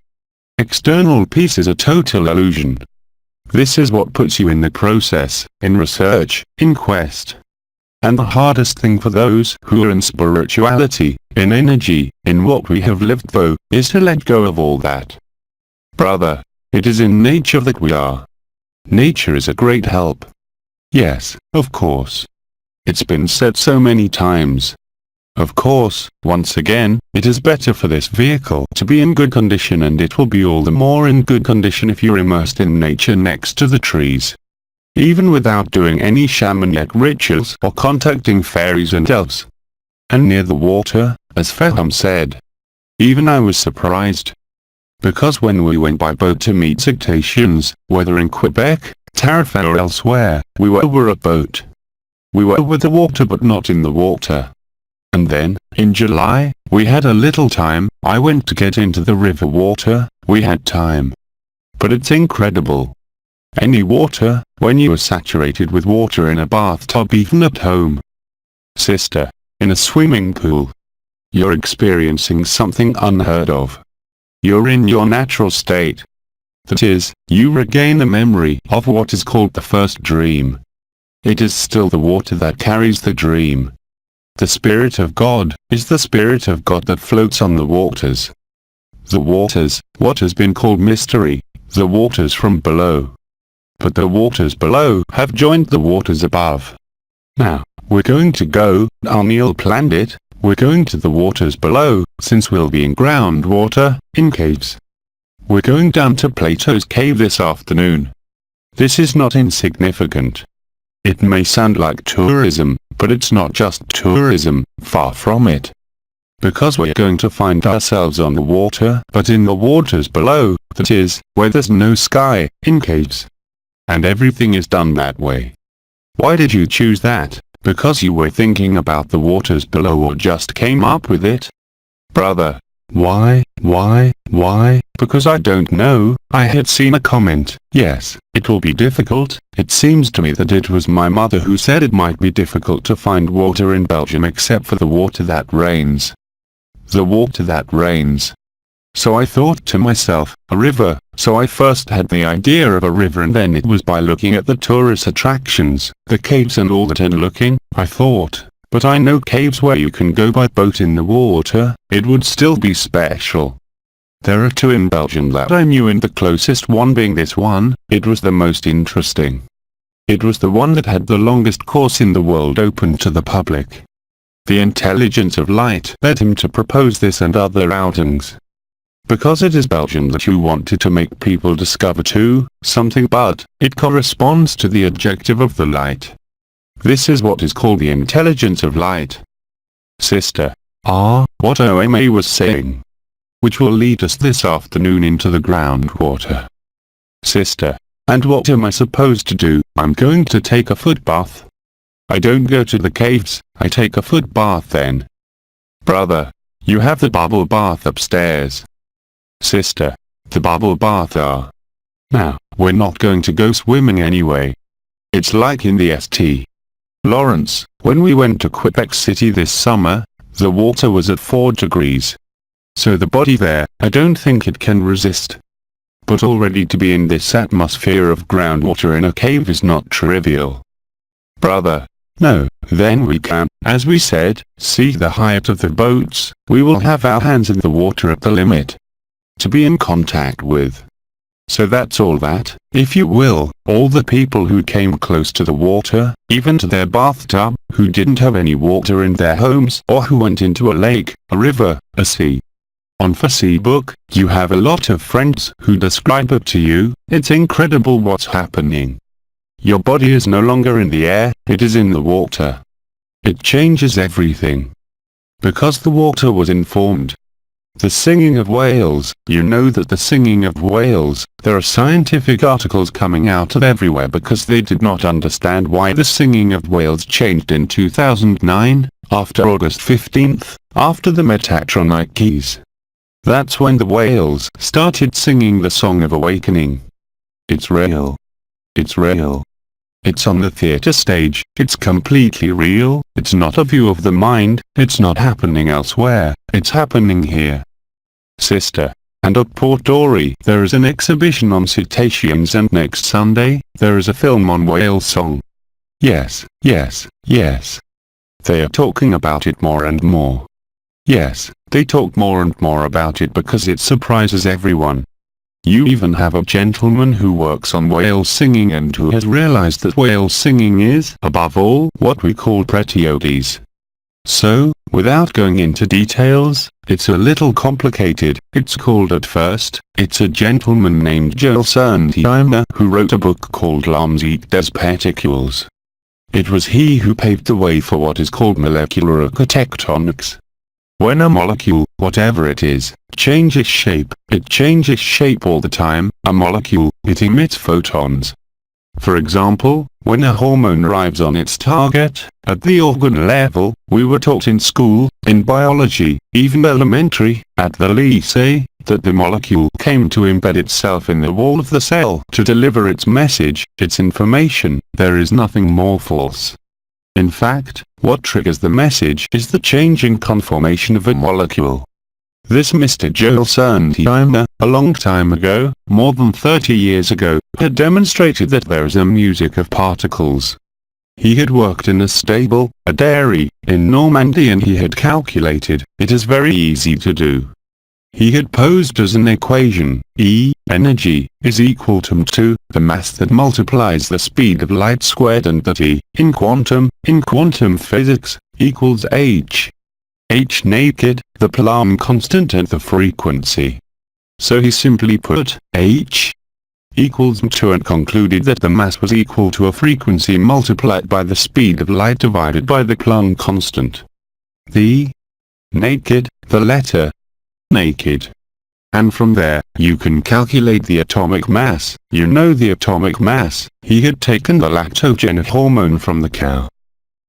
External peace is a total illusion. This is what puts you in the process, in research, in quest. And the hardest thing for those who are in spirituality, in energy, in what we have lived though, is to let go of all that. Brother, it is in nature that we are. Nature is a great help. Yes, of course. It's been said so many times. Of course, once again, it is better for this vehicle to be in good condition and it will be all the more in good condition if you're immersed in nature next to the trees. Even without doing any shamanic rituals or contacting fairies and elves. And near the water, as Faham said. Even I was surprised. Because when we went by boat to meet cetaceans, whether in Quebec, Tarifa or elsewhere, we were over a boat. We were with the water but not in the water. And then, in July, we had a little time, I went to get into the river water, we had time. But it's incredible. Any water, when you are saturated with water in a bathtub even at home. Sister, in a swimming pool. You're experiencing something unheard of. You're in your natural state. That is, you regain the memory of what is called the first dream. It is still the water that carries the dream. The Spirit of God is the Spirit of God that floats on the waters. The waters, what has been called mystery, the waters from below. But the waters below have joined the waters above. Now, we're going to go, Arniel planned it, we're going to the waters below, since we'll be in groundwater, in caves. We're going down to Plato's cave this afternoon. This is not insignificant. It may sound like tourism, but it's not just tourism, far from it. Because we're going to find ourselves on the water, but in the waters below, that is, where there's no sky, in caves. And everything is done that way. Why did you choose that? Because you were thinking about the waters below or just came up with it? Brother. Why? Because I don't know, I had seen a comment, yes, it will be difficult, it seems to me that it was my mother who said it might be difficult to find water in Belgium except for the water that rains. The water that rains. So I thought to myself, a river, so I first had the idea of a river and then it was by looking at the tourist attractions, the caves and all that and looking, I thought, but I know caves where you can go by boat in the water, it would still be special. There are two in Belgium that I knew and the closest one being this one, it was the most interesting. It was the one that had the longest course in the world open to the public. The intelligence of light led him to propose this and other outings. Because it is Belgium that you wanted to make people discover too, something but, it corresponds to the adjective of the light. This is what is called the intelligence of light. Sister. What OMA was saying. Which will lead us this afternoon into the groundwater. Sister. And what am I supposed to do? I'm going to take a foot bath. I don't go to the caves, I take a foot bath then. Brother. You have the bubble bath upstairs. Sister. The bubble bath are. Now, we're not going to go swimming anyway. It's like in the ST. Lawrence, when we went to Quebec City this summer, the water was at 4 degrees. So the body there, I don't think it can resist. But already to be in this atmosphere of groundwater in a cave is not trivial. Brother. No, then we can, as we said, see the height of the boats, we will have our hands in the water at the limit. To be in contact with. So that's all that, if you will, all the people who came close to the water, even to their bathtub, who didn't have any water in their homes, or who went into a lake, a river, a sea. On Facebook, you have a lot of friends who describe it to you. It's incredible what's happening. Your body is no longer in the air, it is in the water. It changes everything. Because the water was informed. The singing of whales, you know that the singing of whales, there are scientific articles coming out of everywhere because they did not understand why the singing of whales changed in 2009, after August 15th, after the Metatronike keys. That's when the whales started singing the Song of Awakening. It's real. It's real. It's on the theater stage, it's completely real, it's not a view of the mind, it's not happening elsewhere, it's happening here. Sister. And at Port Dory there is an exhibition on cetaceans, and next Sunday, there is a film on whale song. Yes, yes, yes. They are talking about it more and more. Yes, they talk more and more about it because it surprises everyone. You even have a gentleman who works on whale singing and who has realized that whale singing is, above all, what we call Apotheose. So, without going into details, it's a little complicated. It's called at first, it's a gentleman named AYOUN who wrote a book called L'Homme et des Particules. It was he who paved the way for what is called molecular architectonics. When a molecule, whatever it is, changes shape, it changes shape all the time. A molecule, it emits photons. For example, when a hormone arrives on its target, at the organ level, we were taught in school, in biology, even elementary, at the lycée, that the molecule came to embed itself in the wall of the cell to deliver its message, its information. There is nothing more false. In fact, what triggers the message is the changing conformation of a molecule. This Mr. AYOUN, a long time ago, more than 30 years ago, had demonstrated that there is a music of particles. He had worked in a stable, a dairy, in Normandy, and he had calculated, it is very easy to do. He had posed as an equation, E, energy, is equal to m2, the mass that multiplies the speed of light squared, and that E, in quantum physics, equals h. H naked, the Planck constant and the frequency. So he simply put, h equals m2 and concluded that the mass was equal to a frequency multiplied by the speed of light divided by the Planck constant. The naked, the letter naked. And from there, you can calculate the atomic mass. You know the atomic mass. He had taken the lactogen hormone from the cow.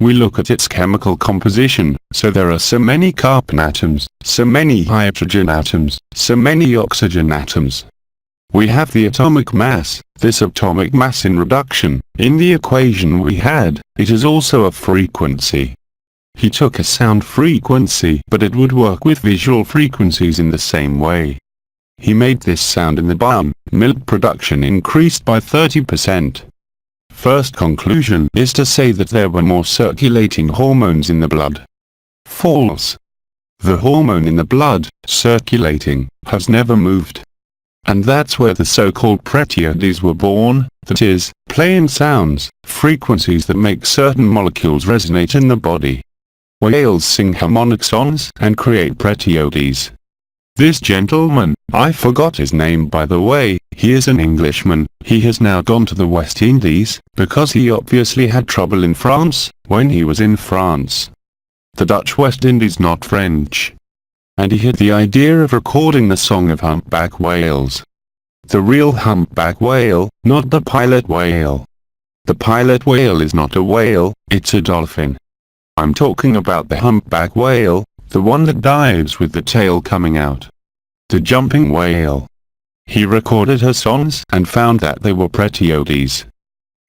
We look at its chemical composition, so there are so many carbon atoms, so many hydrogen atoms, so many oxygen atoms. We have the atomic mass, this atomic mass in reduction, in the equation we had, it is also a frequency. He took a sound frequency, but it would work with visual frequencies in the same way. He made this sound in the barn, milk production increased by 30%. First conclusion is to say that there were more circulating hormones in the blood. False. The hormone in the blood, circulating, has never moved. And that's where the so-called Apotheoses were born, that is, plain sounds, frequencies that make certain molecules resonate in the body. Whales sing harmonic songs and create Apotheoses. This gentleman, I forgot his name by the way, he is an Englishman, he has now gone to the West Indies, because he obviously had trouble in France, when he was in France. The Dutch West Indies, not French. And he had the idea of recording the song of humpback whales. The real humpback whale, not the pilot whale. The pilot whale is not a whale, it's a dolphin. I'm talking about the humpback whale, the one that dives with the tail coming out. The jumping whale. He recorded her songs and found that they were Apotheoses.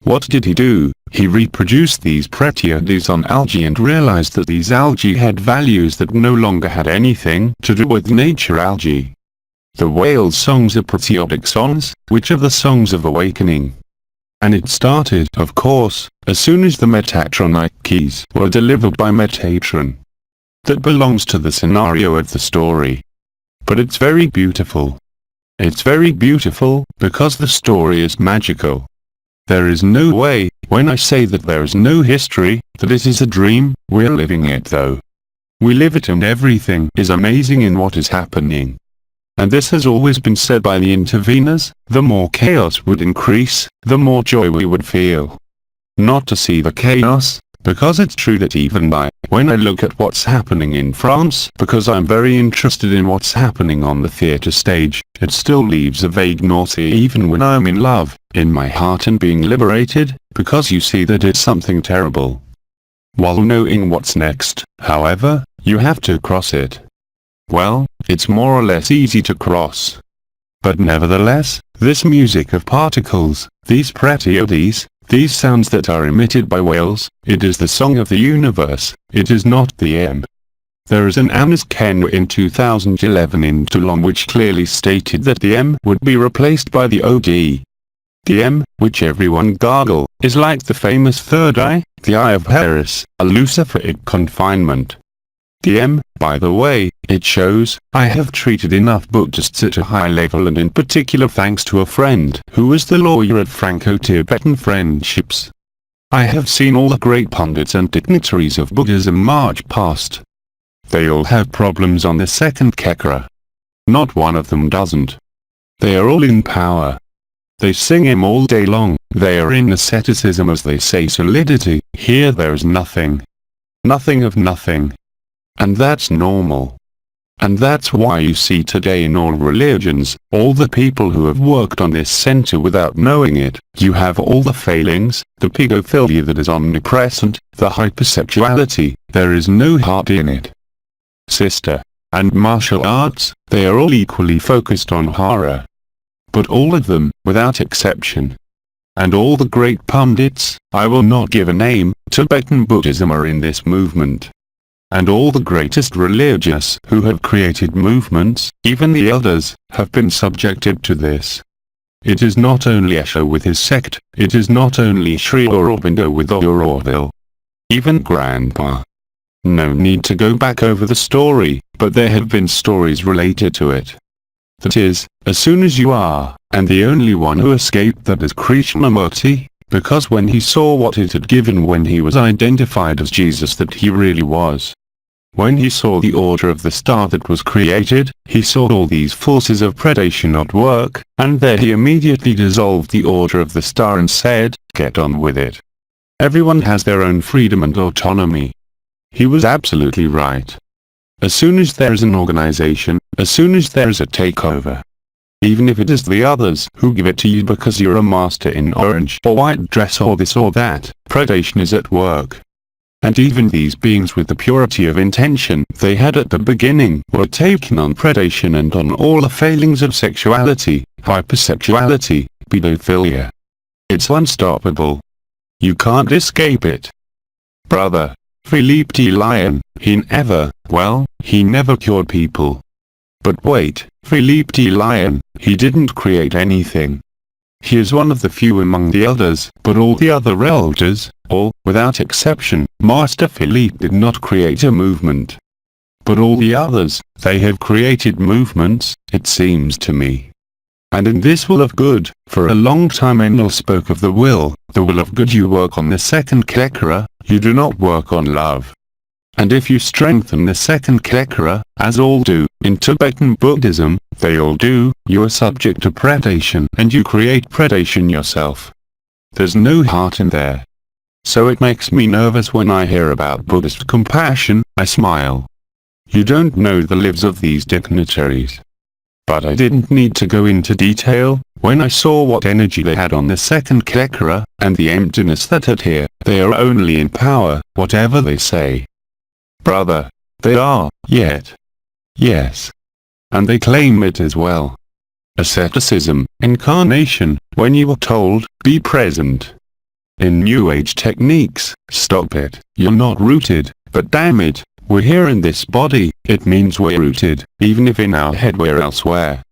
What did he do? He reproduced these Apotheose on algae and realized that these algae had values that no longer had anything to do with nature algae. The whale's songs are patriotic songs, which are the songs of awakening. And it started, of course, as soon as the Metatronic keys were delivered by Metatron. That belongs to the scenario of the story. But it's very beautiful. It's very beautiful, because the story is magical. There is no way, when I say that there is no history, that it is a dream. We're living it though. We live it, and everything is amazing in what is happening. And this has always been said by the interveners: the more chaos would increase, the more joy we would feel. Not to see the chaos, because it's true that even when I look at what's happening in France, because I'm very interested in what's happening on the theatre stage, it still leaves a vague nausea even when I'm in love, in my heart and being liberated, because you see that it's something terrible. While knowing what's next, however, you have to cross it. Well, it's more or less easy to cross. But nevertheless, this music of particles, these Apotheose, these sounds that are emitted by whales, it is the song of the universe, it is not the M. There is an Ken in 2011 in Toulon which clearly stated that the M would be replaced by the OD. The M, which everyone gargle, is like the famous third eye, the eye of Paris, a Luciferic confinement. The M, by the way, it shows, I have treated enough Buddhists at a high level, and in particular thanks to a friend who was the lawyer at Franco-Tibetan Friendships. I have seen all the great pundits and dignitaries of Buddhism march past. They all have problems on the second chakra. Not one of them doesn't. They are all in power. They sing him all day long, they are in asceticism, as they say, solidity. Here there is nothing. Nothing of nothing. And that's normal. And that's why you see today in all religions, all the people who have worked on this center without knowing it, you have all the failings, the pigophilia that is omnipresent, the hypersexuality, there is no heart in it. Sister. And martial arts, they are all equally focused on horror. But all of them, without exception. And all the great pundits, I will not give a name, Tibetan Buddhism are in this movement. And all the greatest religious who have created movements, even the elders, have been subjected to this. It is not only Esho with his sect, it is not only Sri Aurobindo with Auroville. Even Grandpa. No need to go back over the story, but there have been stories related to it. That is, as soon as you are, and the only one who escaped that is Krishnamurti, because when he saw what it had given when he was identified as Jesus that he really was. When he saw the order of the star that was created, he saw all these forces of predation at work, and there he immediately dissolved the order of the star and said, get on with it. Everyone has their own freedom and autonomy. He was absolutely right. As soon as there is an organization, as soon as there is a takeover, even if it is the others who give it to you because you're a master in orange or white dress or this or that, predation is at work. And even these beings with the purity of intention they had at the beginning were taken on predation and on all the failings of sexuality, hypersexuality, pedophilia. It's unstoppable. You can't escape it. Brother, Philippe de Lyon, he never cured people. But wait, Philippe de Lyon, he didn't create anything. He is one of the few among the elders, but all the other elders, all, without exception, Master Philippe did not create a movement. But all the others, they have created movements, it seems to me. And in this will of good, for a long time Enlil spoke of the will of good. You work on the second chakra, you do not work on love. And if you strengthen the second chakra, as all do, in Tibetan Buddhism, they all do, you are subject to predation and you create predation yourself. There's no heart in there. So it makes me nervous when I hear about Buddhist compassion. I smile. You don't know the lives of these dignitaries. But I didn't need to go into detail. When I saw what energy they had on the second chakra, and the emptiness that had here, they are only in power, whatever they say. Brother, they are, yet. Yes. And they claim it as well. Asceticism, incarnation, when you are told, be present. in New Age techniques. Stop it. You're not rooted, but damn it, we're here in this body. It means we're rooted, even if in our head we're elsewhere.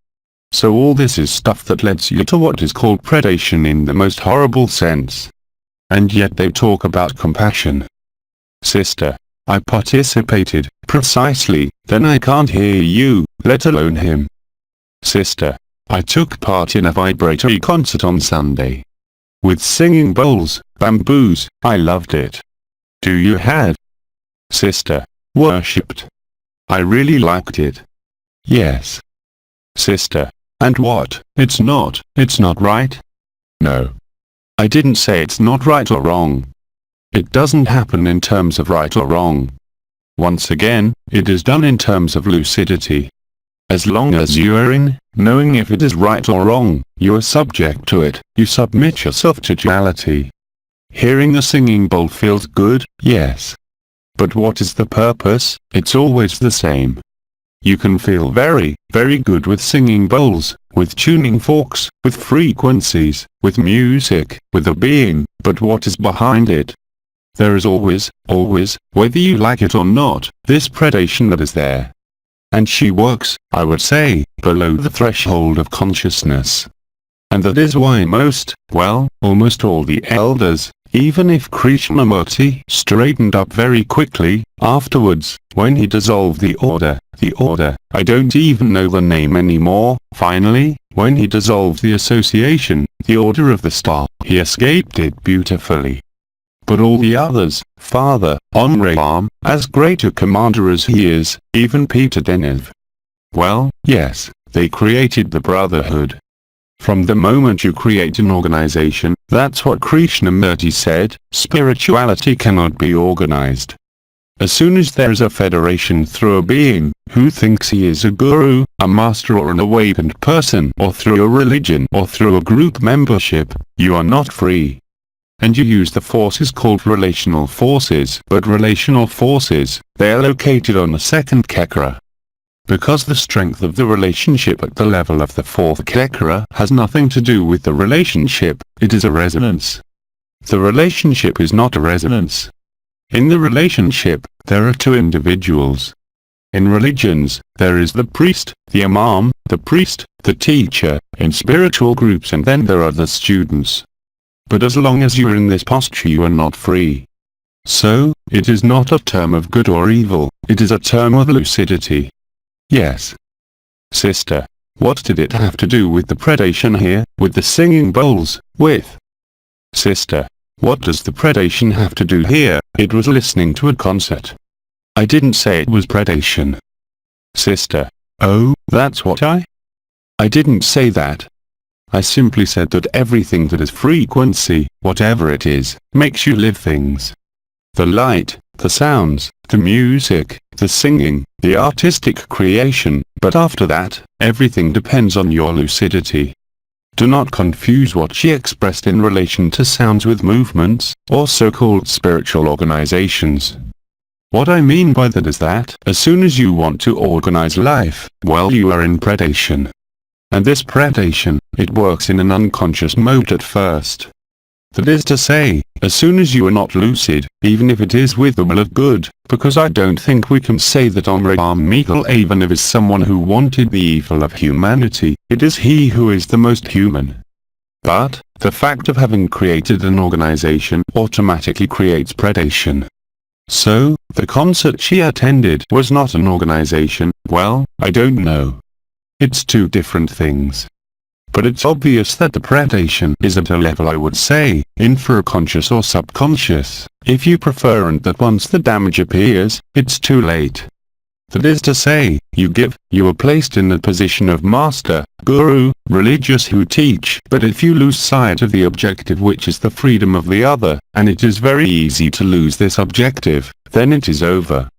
So all this is stuff that leads you to what is called predation in the most horrible sense. And yet they talk about compassion. Sister, I participated, precisely, then I can't hear you, let alone him. Sister, I took part in a vibratory concert on Sunday. With singing bowls, bamboos, I loved it. Do you have? Sister, worshipped. I really liked it. Yes. Sister, and what? It's not right? No. I didn't say it's not right or wrong. It doesn't happen in terms of right or wrong. Once again, it is done in terms of lucidity. As long as you are in, knowing if it is right or wrong, you are subject to it, you submit yourself to duality. Hearing the singing bowl feels good, yes. But what is the purpose? It's always the same. You can feel very, very good with singing bowls, with tuning forks, with frequencies, with music, with a being, but what is behind it? There is always, whether you like it or not, this predation that is there. And she works, I would say, below the threshold of consciousness. And that is why almost all the elders, even if Krishnamurti straightened up very quickly, afterwards, when he dissolved the order, I don't even know the name anymore, finally, when he dissolved the association, the order of the star, he escaped it beautifully. But all the others, Father, Ram, as great a commander as he is, even Peter Denev. Well, yes, they created the Brotherhood. From the moment you create an organization, that's what Krishnamurti said, spirituality cannot be organized. As soon as there is a federation through a being, who thinks he is a guru, a master or an awakened person, or through a religion or through a group membership, you are not free. And you use the forces called relational forces, but relational forces, they are located on the second chakra. Because the strength of the relationship at the level of the fourth chakra has nothing to do with the relationship, it is a resonance. The relationship is not a resonance. In the relationship, there are two individuals. In religions, there is the priest, the imam, the priest, the teacher, in spiritual groups, and then there are the students. But as long as you are in this posture, you are not free. So, it is not a term of good or evil, it is a term of lucidity. Yes. Sister, what did it have to do with the predation here, with the singing bowls, with? Sister, what does the predation have to do here? It was listening to a concert. I didn't say it was predation. Sister, oh, that's what I didn't say that. I simply said that everything that is frequency, whatever it is, makes you live things. The light, the sounds, the music, the singing, the artistic creation, but after that, everything depends on your lucidity. Do not confuse what she expressed in relation to sounds with movements, or so-called spiritual organizations. What I mean by that is that, as soon as you want to organize life, you are in predation. And this predation, it works in an unconscious mode at first. That is to say, as soon as you are not lucid, even if it is with the will of good, because I don't think we can say that Ram Mikhail Ivanov is someone who wanted the evil of humanity, it is he who is the most human. But, the fact of having created an organization automatically creates predation. So, the concert she attended was not an organization, I don't know. It's two different things. But it's obvious that the predation is at a level, I would say, infraconscious or subconscious, if you prefer, and that once the damage appears, it's too late. That is to say, you are placed in the position of master, guru, religious who teach, but if you lose sight of the objective, which is the freedom of the other, and it is very easy to lose this objective, then it is over.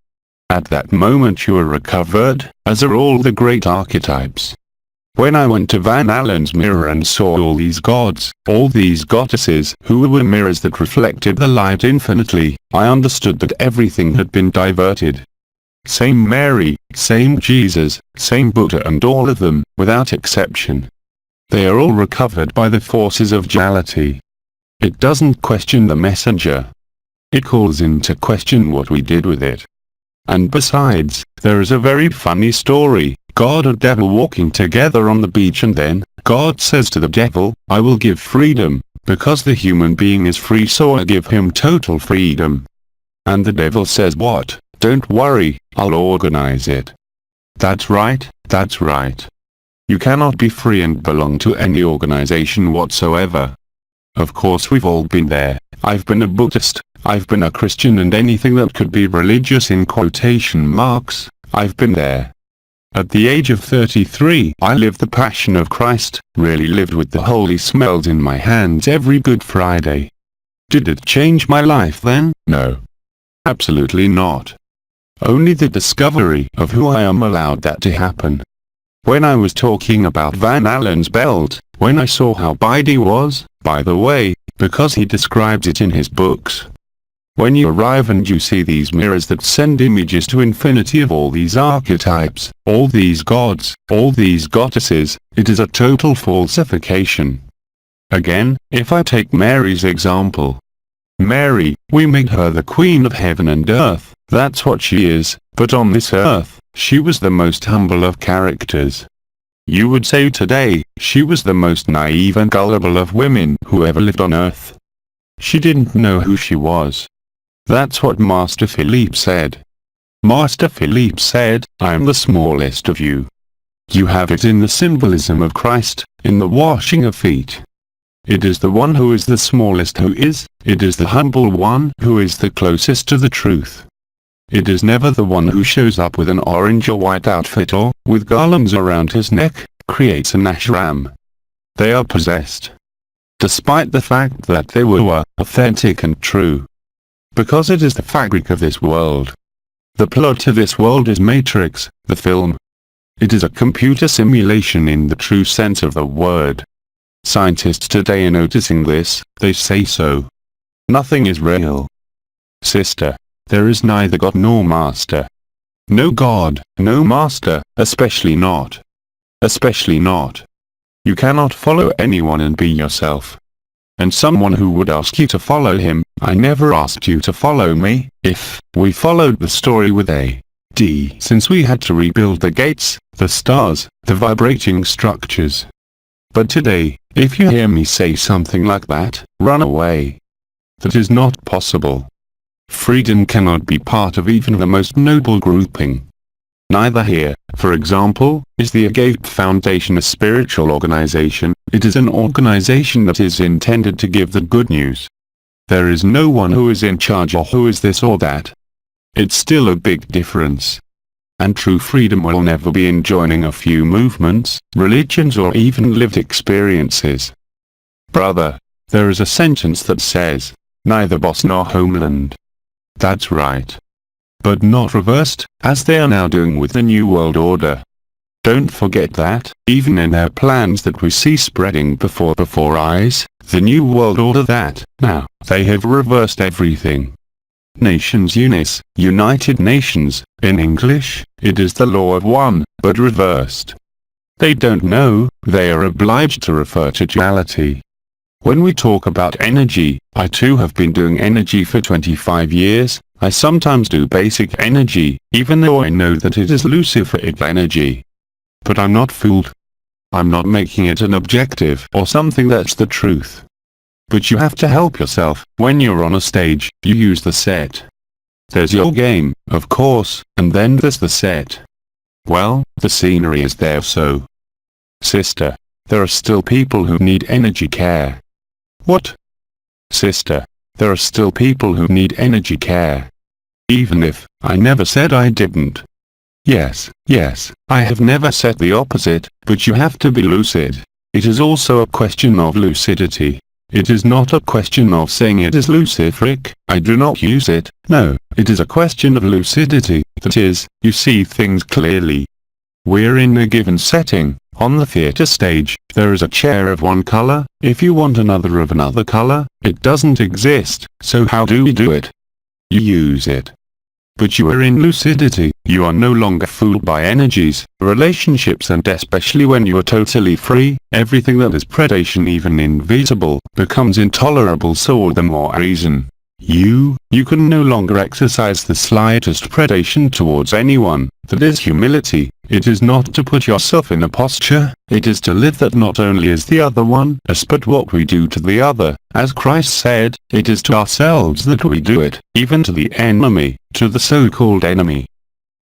At that moment you are recovered, as are all the great archetypes. When I went to Van Allen's mirror and saw all these gods, all these goddesses, who were mirrors that reflected the light infinitely, I understood that everything had been diverted. Same Mary, same Jesus, same Buddha, and all of them, without exception. They are all recovered by the forces of duality. It doesn't question the messenger. It calls into question what we did with it. And besides, there is a very funny story, God and devil walking together on the beach, and then, God says to the devil, I will give freedom, because the human being is free, so I give him total freedom. And the devil says, what? Don't worry, I'll organize it. That's right, that's right. You cannot be free and belong to any organization whatsoever. Of course we've all been there. I've been a Buddhist, I've been a Christian, and anything that could be religious in quotation marks, I've been there. At the age of 33, I lived the Passion of Christ, really lived with the holy smells in my hands every Good Friday. Did it change my life then? No. Absolutely not. Only the discovery of who I am allowed that to happen. When I was talking about Van Allen's belt, when I saw how big he was, by the way, because he describes it in his books. When you arrive and you see these mirrors that send images to infinity of all these archetypes, all these gods, all these goddesses, it is a total falsification. Again, if I take Mary's example. Mary, we made her the queen of heaven and earth, that's what she is, but on this earth, she was the most humble of characters. You would say today, she was the most naive and gullible of women who ever lived on earth. She didn't know who she was. That's what Master Philippe said. Master Philippe said, I am the smallest of you. You have it in the symbolism of Christ, in the washing of feet. It is the one who is the smallest who is, it is the humble one who is the closest to the truth. It is never the one who shows up with an orange or white outfit or, with garlands around his neck, creates an ashram. They are possessed. Despite the fact that they were authentic and true. Because it is the fabric of this world. The plot of this world is Matrix, the film. It is a computer simulation in the true sense of the word. Scientists today are noticing this, they say so. Nothing is real. Sister. There is neither God nor Master. No God, no Master, especially not. Especially not. You cannot follow anyone and be yourself. And someone who would ask you to follow him, I never asked you to follow me, if we followed the story with A.D. since we had to rebuild the gates, the stars, the vibrating structures. But today, if you hear me say something like that, run away. That is not possible. Freedom cannot be part of even the most noble grouping. Neither here, for example, is the Agape Foundation a spiritual organization, it is an organization that is intended to give the good news. There is no one who is in charge or who is this or that. It's still a big difference. And true freedom will never be in joining a few movements, religions, or even lived experiences. Brother, there is a sentence that says, neither boss nor homeland. That's right. But not reversed, as they are now doing with the New World Order. Don't forget that, even in their plans that we see spreading before eyes, the New World Order that, now, they have reversed everything. Nations Unis, United Nations, in English, it is the law of one, but reversed. They don't know, they are obliged to refer to duality. When we talk about energy, I too have been doing energy for 25 years, I sometimes do basic energy, even though I know that it is luciferic energy. But I'm not fooled. I'm not making it an objective or something that's the truth. But you have to help yourself. When you're on a stage, you use the set. There's your game, of course, and then there's the set. Well, the scenery is there so. Sister, there are still people who need energy care. What? Sister, there are still people who need energy care. Even if, I never said I didn't. Yes, I have never said the opposite, but you have to be lucid. It is also a question of lucidity. It is not a question of saying it is luciferic, I do not use it, no, it is a question of lucidity, that is, you see things clearly. We're in a given setting, on the theater stage, there is a chair of one color, if you want another of another color, it doesn't exist, so how do we do it? You use it. But you are in lucidity, you are no longer fooled by energies, relationships, and especially when you are totally free, everything that is predation, even invisible, becomes intolerable. So all the more reason. You can no longer exercise the slightest predation towards anyone. That is humility. It is not to put yourself in a posture, it is to live that not only is the other one us but what we do to the other. As Christ said, it is to ourselves that we do it, even to the enemy, to the so-called enemy.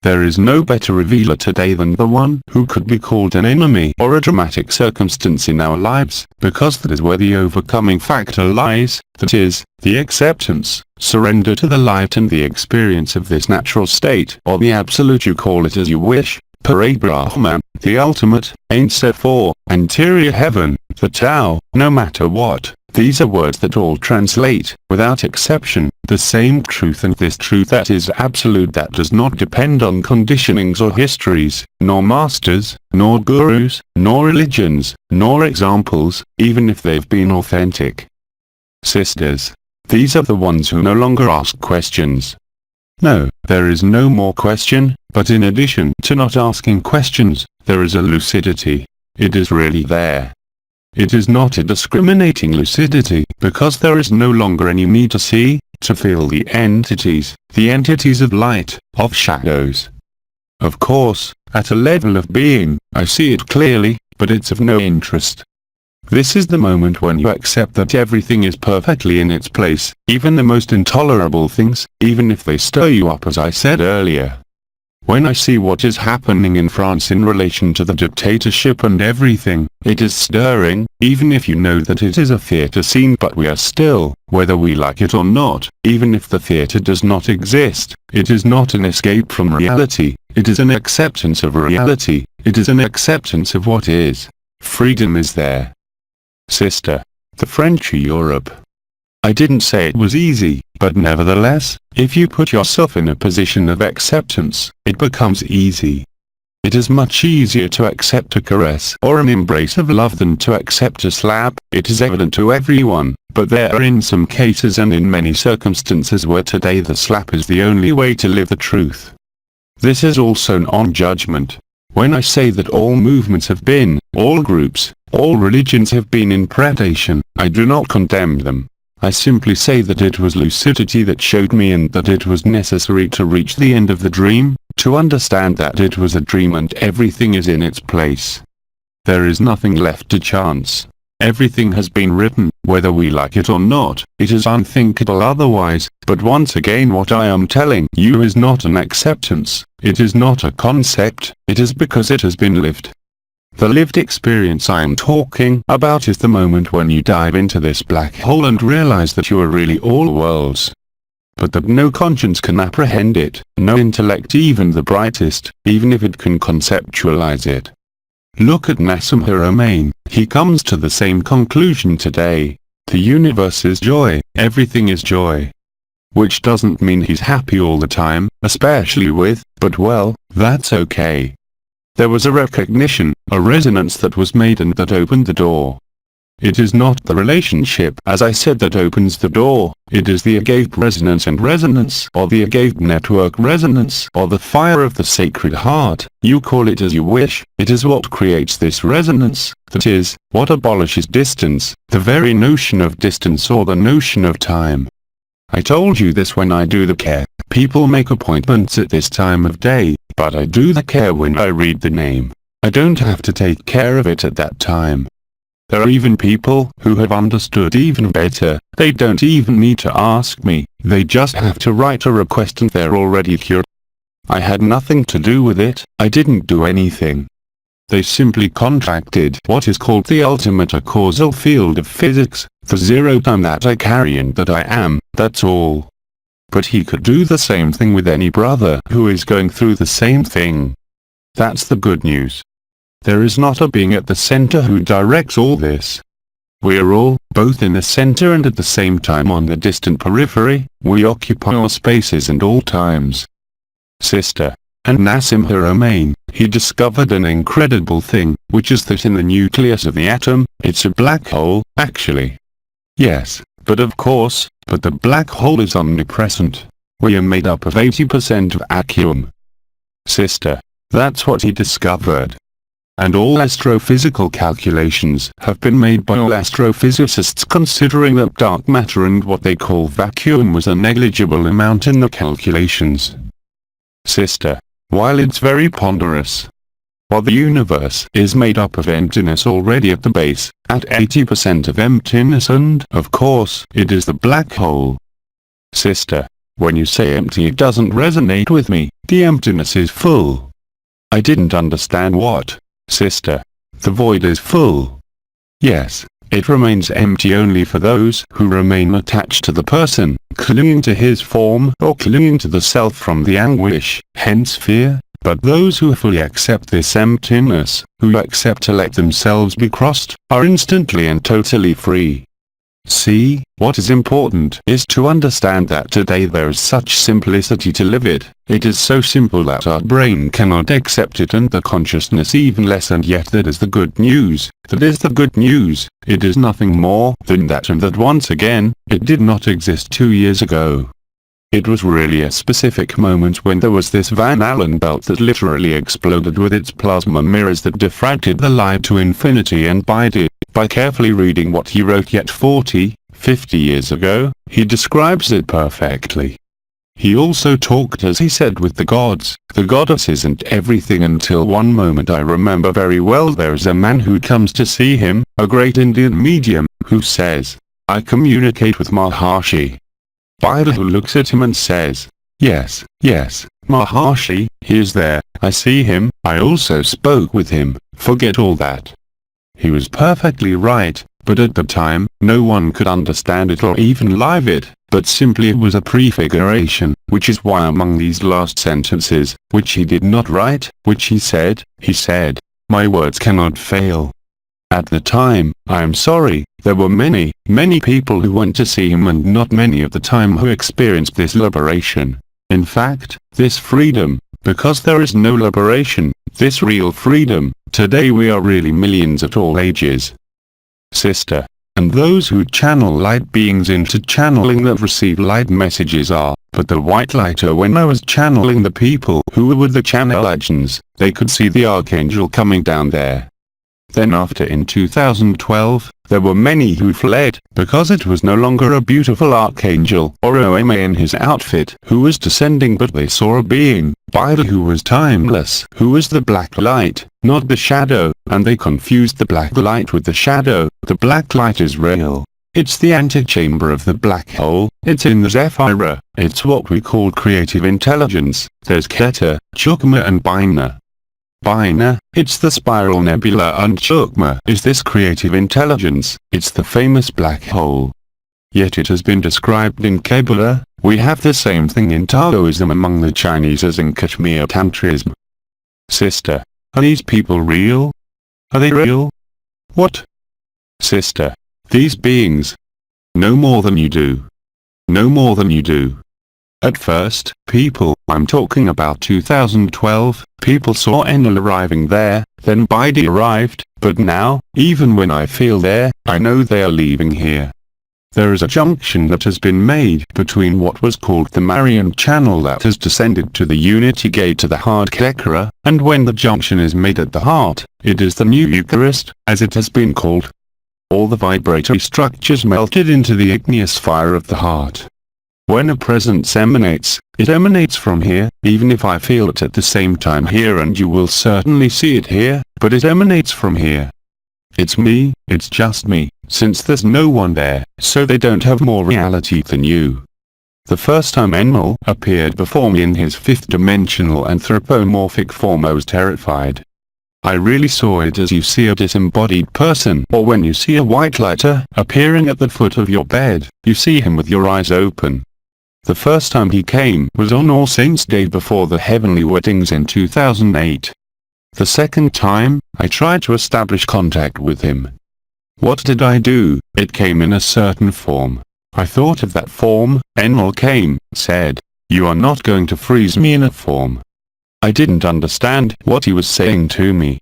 There is no better revealer today than the one who could be called an enemy or a dramatic circumstance in our lives, because that is where the overcoming factor lies, that is, the acceptance, surrender to the light and the experience of this natural state, or the absolute, you call it as you wish, Brahman, the ultimate, ain't set for, anterior heaven, the Tao, no matter what. These are words that all translate, without exception, the same truth, and this truth that is absolute, that does not depend on conditionings or histories, nor masters, nor gurus, nor religions, nor examples, even if they've been authentic. Sisters, these are the ones who no longer ask questions. No, there is no more question, but in addition to not asking questions, there is a lucidity. It is really there. It is not a discriminating lucidity, because there is no longer any me to see, to feel the entities of light, of shadows. Of course, at a level of being, I see it clearly, but it's of no interest. This is the moment when you accept that everything is perfectly in its place, even the most intolerable things, even if they stir you up, as I said earlier. When I see what is happening in France in relation to the dictatorship and everything, it is stirring, even if you know that it is a theatre scene, but we are still, whether we like it or not, even if the theatre does not exist, it is not an escape from reality, it is an acceptance of reality, it is an acceptance of what is. Freedom is there. Sister, the French Europe. I didn't say it was easy, but nevertheless, if you put yourself in a position of acceptance, it becomes easy. It is much easier to accept a caress or an embrace of love than to accept a slap. It is evident to everyone, but there are in some cases and in many circumstances where today the slap is the only way to live the truth. This is also non-judgment. When I say that all movements have been, all groups, all religions have been in predation, I do not condemn them. I simply say that it was lucidity that showed me, and that it was necessary to reach the end of the dream, to understand that it was a dream and everything is in its place. There is nothing left to chance. Everything has been written, whether we like it or not. It is unthinkable otherwise, but once again what I am telling you is not an acceptance, it is not a concept, it is because it has been lived. The lived experience I am talking about is the moment when you dive into this black hole and realize that you are really all worlds. But that no conscience can apprehend it, no intellect, even the brightest, even if it can conceptualize it. Look at Nassim Haramein, he comes to the same conclusion today. The universe is joy, everything is joy. Which doesn't mean he's happy all the time, especially with, but well, that's okay. There was a recognition, a resonance that was made and that opened the door. It is not the relationship, as I said, that opens the door, it is the agave resonance and resonance, or the agave network resonance, or the fire of the Sacred Heart, you call it as you wish, it is what creates this resonance, that is, what abolishes distance, the very notion of distance or the notion of time. I told you this when I do the care. People make appointments at this time of day, but I do the care when I read the name. I don't have to take care of it at that time. There are even people who have understood even better. They don't even need to ask me, they just have to write a request and they're already cured. I had nothing to do with it, I didn't do anything. They simply contracted what is called the ultimate a causal field of physics, the zero time that I carry and that I am, that's all. But he could do the same thing with any brother who is going through the same thing. That's the good news. There is not a being at the center who directs all this. We are all, both in the center and at the same time on the distant periphery, we occupy all spaces and all times. Sister. And Nassim Haramein, he discovered an incredible thing, which is that in the nucleus of the atom, it's a black hole, actually. Yes, but of course, but the black hole is omnipresent. We are made up of 80% of AYOUN. Sister, that's what he discovered. And all astrophysical calculations have been made by all astrophysicists considering that dark matter and what they call vacuum was a negligible amount in the calculations. Sister, while it's very ponderous, while the universe is made up of emptiness already at the base, at 80% of emptiness, and, of course, it is the black hole. Sister, when you say empty, it doesn't resonate with me. The emptiness is full. I didn't understand what. Sister, the void is full. Yes, it remains empty only for those who remain attached to the person, clinging to his form or clinging to the self from the anguish, hence fear. But those who fully accept this emptiness, who accept to let themselves be crossed, are instantly and totally free. See, what is important is to understand that today there is such simplicity to live it. It is so simple that our brain cannot accept it, and the consciousness even less, and yet that is the good news. That is the good news. It is nothing more than that, and that once again, it did not exist 2 years ago. It was really a specific moment when there was this Van Allen belt that literally exploded with its plasma mirrors that diffracted the light to infinity, and by carefully reading what he wrote yet 40, 50 years ago, he describes it perfectly. He also talked, as he said, with the gods, the goddesses and everything, until one moment I remember very well. There is a man who comes to see him, a great Indian medium, who says, "I communicate with Maharshi." Baidu looks at him and says, "Yes, yes, Maharshi, he is there, I see him, I also spoke with him, forget all that." He was perfectly right, but at the time, no one could understand it or even live it, but simply it was a prefiguration, which is why among these last sentences, which he did not write, which he said, "My words cannot fail." At the time, I am sorry, there were many, many people who went to see him, and not many at the time who experienced this liberation. In fact, this freedom, because there is no liberation, this real freedom, today we are really millions at all ages. Sister, and those who channel light beings into channeling that receive light messages are, but the white lighter, when I was channeling the people who were with the channel agents, they could see the archangel coming down there. Then after in 2012, there were many who fled, because it was no longer a beautiful archangel or OMA in his outfit who was descending, but they saw a being, Baidu, who was timeless, who was the black light, not the shadow, and they confused the black light with the shadow. The black light is real. It's the antechamber of the black hole, it's in the Zephira, it's what we call creative intelligence. There's Keter, Chukma and Bina. Bina, it's the spiral nebula, and Chukma is this creative intelligence, it's the famous black hole. Yet it has been described in Kabbalah. We have the same thing in Taoism among the Chinese as in Kashmir Tantrism. Sister, are these people real? Are they real? What? Sister, these beings. No more than you do. No more than you do. At first, people, I'm talking about 2012, people saw Enlil arriving there, then Baidu arrived, but now, even when I feel there, I know they are leaving here. There is a junction that has been made between what was called the Marian channel that has descended to the unity gate to the heart chakra, and when the junction is made at the heart, it is the new Eucharist, as it has been called. All the vibratory structures melted into the igneous fire of the heart. When a presence emanates, it emanates from here, even if I feel it at the same time here, and you will certainly see it here, but it emanates from here. It's me, it's just me, since there's no one there, so they don't have more reality than you. The first time Enlil appeared before me in his fifth-dimensional anthropomorphic form, I was terrified. I really saw it as you see a disembodied person, or when you see a white lighter appearing at the foot of your bed, you see him with your eyes open. The first time he came was on All Saints' Day before the heavenly weddings in 2008. The second time, I tried to establish contact with him. What did I do? It came in a certain form. I thought of that form. Enlil came, said, "You are not going to freeze me in a form." I didn't understand what he was saying to me.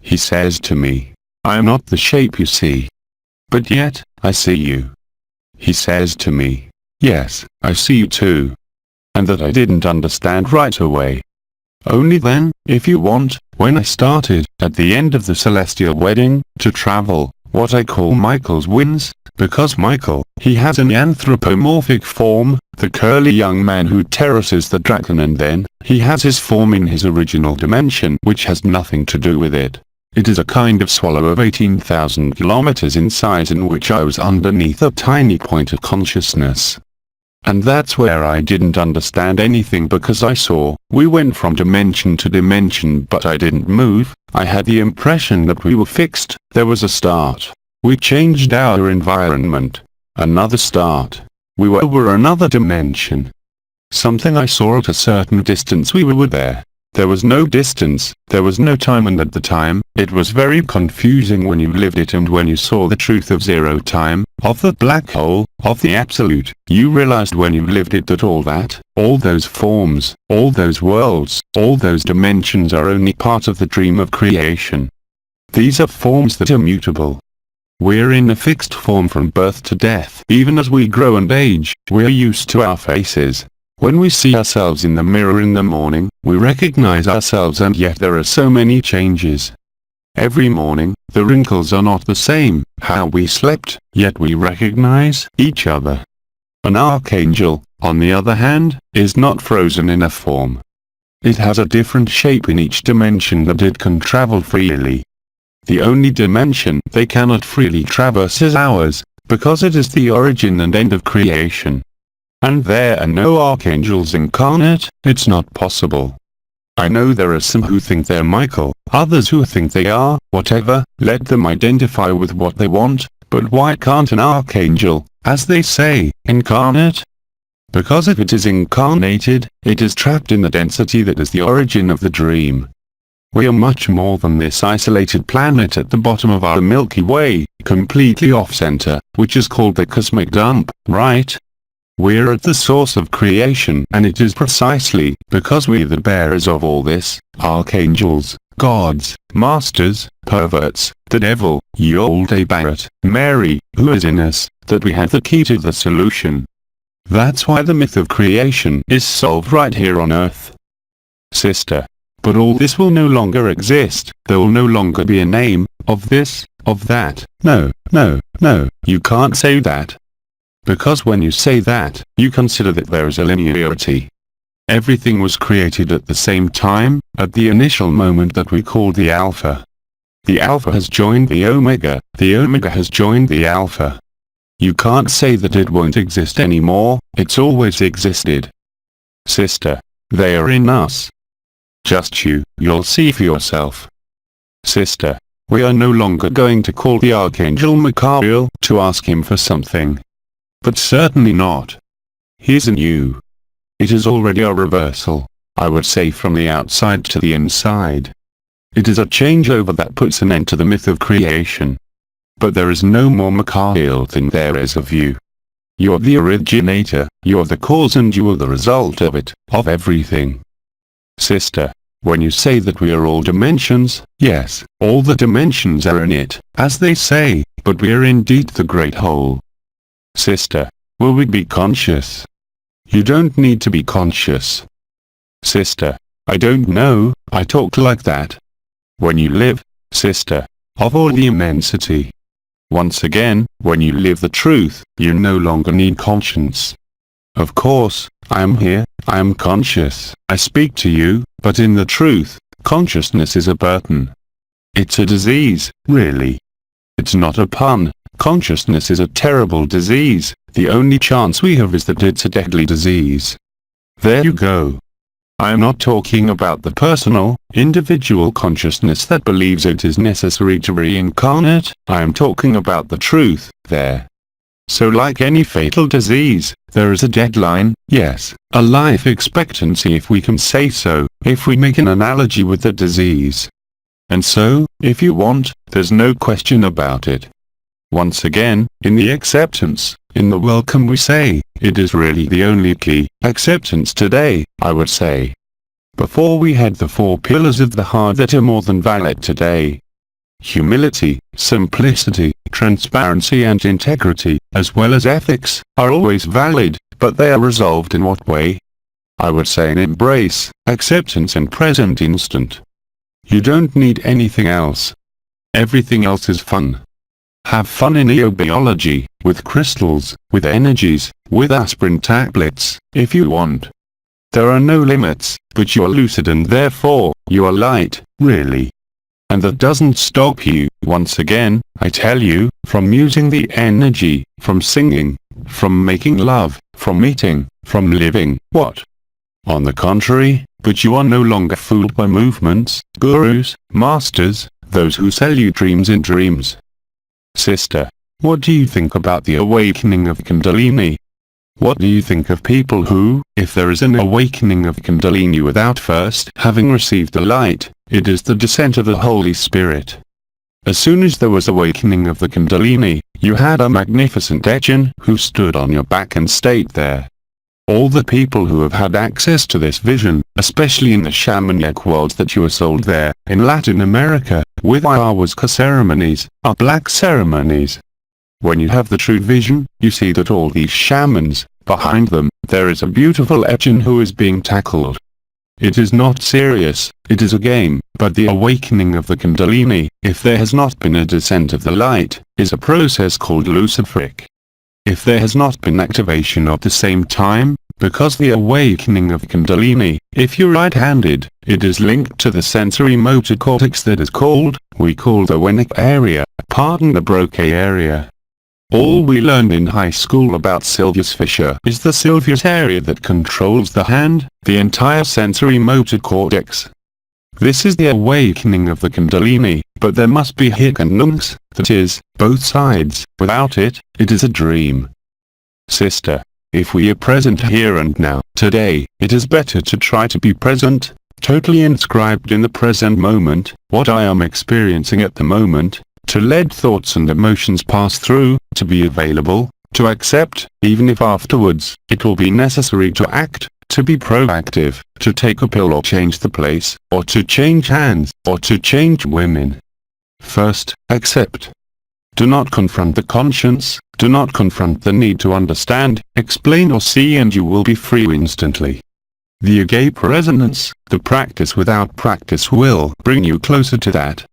He says to me, "I am not the shape you see. But yet, I see you." He says to me, "Yes, I see you too." and that I didn't understand right away. Only then, if you want, when I started, at the end of the celestial wedding, to travel, what I call Michael's wings, because Michael, he has an anthropomorphic form, the curly young man who terraces the dragon, and then, he has his form in his original dimension which has nothing to do with it. It is a kind of swallow of 18,000 kilometers in size in which I was underneath a tiny point of consciousness. And that's where I didn't understand anything, because I saw, we went from dimension to dimension but I didn't move. I had the impression that we were fixed. There was a start. We changed our environment. Another start. We were over another dimension. Something I saw at a certain distance. We were there. There was no distance, there was no time, and at the time, it was very confusing when you lived it and when you saw the truth of zero time, of the black hole, of the absolute. You realized when you lived it that all those forms, all those worlds, all those dimensions are only part of the dream of creation. These are forms that are mutable. We're in a fixed form from birth to death. Even as we grow and age, we're used to our faces. When we see ourselves in the mirror in the morning, we recognize ourselves, and yet there are so many changes. Every morning, the wrinkles are not the same, how we slept, yet we recognize each other. An archangel, on the other hand, is not frozen in a form. It has a different shape in each dimension that it can travel freely. The only dimension they cannot freely traverse is ours, because it is the origin and end of creation. And there are no archangels incarnate. It's not possible. I know there are some who think they're Michael, others who think they are, whatever, let them identify with what they want, but why can't an archangel, as they say, incarnate? Because if it is incarnated, it is trapped in the density that is the origin of the dream. We are much more than this isolated planet at the bottom of our Milky Way, completely off-center, which is called the cosmic dump, right? We're at the source of creation, and it is precisely because we're the bearers of all this, archangels, gods, masters, perverts, the devil, Yolde Barrett, Mary, who is in us, that we have the key to the solution. That's why the myth of creation is solved right here on Earth. Sister. But all this will no longer exist. There will no longer be a name, of this, of that. No, no, no, you can't say that. Because when you say that, you consider that there is a linearity. Everything was created at the same time, at the initial moment that we call the Alpha. The Alpha has joined the Omega has joined the Alpha. You can't say that it won't exist anymore, it's always existed. Sister, they are in us. Just you'll see for yourself. Sister, we are no longer going to call the Archangel Michael to ask him for something. But certainly not. He's in you. It is already a reversal, I would say, from the outside to the inside. It is a changeover that puts an end to the myth of creation. But there is no more Michael than there is of you. You're the originator, you're the cause, and you are the result of it, of everything. Sister, when you say that we are all dimensions, yes, all the dimensions are in it, as they say, but we are indeed the great whole. Sister, will we be conscious? You don't need to be conscious. Sister, I don't know, I talk like that. When you live, sister, of all the immensity. Once again, when you live the truth, you no longer need conscience. Of course, I am here, I am conscious, I speak to you, but in the truth, consciousness is a burden. It's a disease, really. It's not a pun. Consciousness is a terrible disease. The only chance we have is that it's a deadly disease. There you go. I am not talking about the personal, individual consciousness that believes it is necessary to reincarnate. I am talking about the truth, there. So like any fatal disease, there is a deadline, yes, a life expectancy if we can say so, if we make an analogy with the disease. And so, if you want, there's no question about it. Once again, in the acceptance, in the welcome we say, it is really the only key, acceptance today, I would say. Before we had the 4 pillars of the heart that are more than valid today. Humility, simplicity, transparency and integrity, as well as ethics, are always valid, but they are resolved in what way? I would say an embrace, acceptance and present instant. You don't need anything else. Everything else is fun. Have fun in eobiology, with crystals, with energies, with aspirin tablets, if you want. There are no limits, but you are lucid and therefore, you are light, really. And that doesn't stop you, once again, I tell you, from using the energy, from singing, from making love, from eating, from living, what? On the contrary, but you are no longer fooled by movements, gurus, masters, those who sell you dreams in dreams. Sister, what do you think about the awakening of Kundalini? What do you think of people who, if there is an awakening of Kundalini without first having received the light, it is the descent of the Holy Spirit. As soon as there was awakening of the Kundalini, you had a magnificent Echin who stood on your back and stayed there. All the people who have had access to this vision, especially in the shamanic worlds that you are sold there, in Latin America, with ayahuasca ceremonies, are black ceremonies. When you have the true vision, you see that all these shamans, behind them, there is a beautiful Echin who is being tackled. It is not serious, it is a game, but the awakening of the Kundalini, if there has not been a descent of the light, is a process called luciferic. If there has not been activation at the same time, because the awakening of Kundalini, if you're right-handed, it is linked to the sensory motor cortex that is called, we call the Wennick area, pardon the Brocae area. All we learned in high school about Sylvius Fisher is the Sylvius area that controls the hand, the entire sensory motor cortex. This is the awakening of the Kundalini, but there must be hik and nunks, that is, both sides. Without it, it is a dream. Sister, if we are present here and now, today, it is better to try to be present, totally inscribed in the present moment, what I am experiencing at the moment, to let thoughts and emotions pass through, to be available, to accept, even if afterwards, it will be necessary to act, to be proactive, to take a pill or change the place, or to change hands, or to change women. First, accept. Do not confront the conscience, do not confront the need to understand, explain or see, and you will be free instantly. The agape resonance, the practice without practice, will bring you closer to that.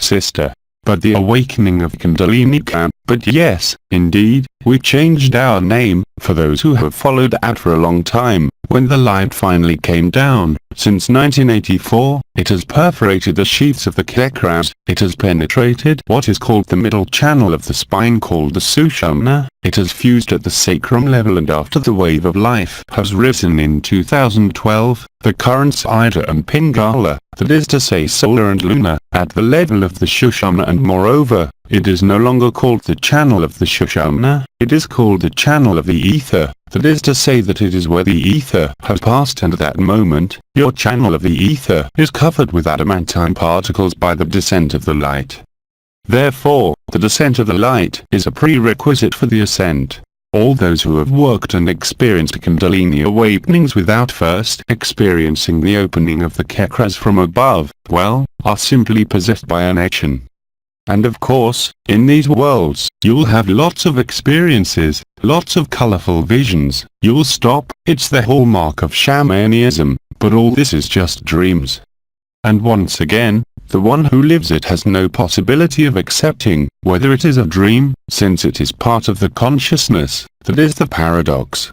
Sister, but the awakening of Kundalini can, but yes, indeed, we changed our name, for those who have followed out for a long time, when the light finally came down, since 1984, it has perforated the sheaths of the chakras, it has penetrated what is called the middle channel of the spine called the Sushumna, it has fused at the sacrum level, and after the wave of life has risen in 2012, the currents Ida and Pingala, that is to say solar and lunar, at the level of the Sushumna, and moreover, it is no longer called the channel of the Sushumna, it is called the channel of the ether, that is to say that it is where the ether has passed, and at that moment, your channel of the ether is covered with adamantine particles by the descent of the light. Therefore, the descent of the light is a prerequisite for the ascent. All those who have worked and experienced Kundalini awakenings without first experiencing the opening of the chakras from above, well, are simply possessed by an Echin. And of course, in these worlds, you'll have lots of experiences, lots of colorful visions, you'll stop, it's the hallmark of shamanism, but all this is just dreams. And once again, the one who lives it has no possibility of accepting whether it is a dream, since it is part of the consciousness, that is the paradox.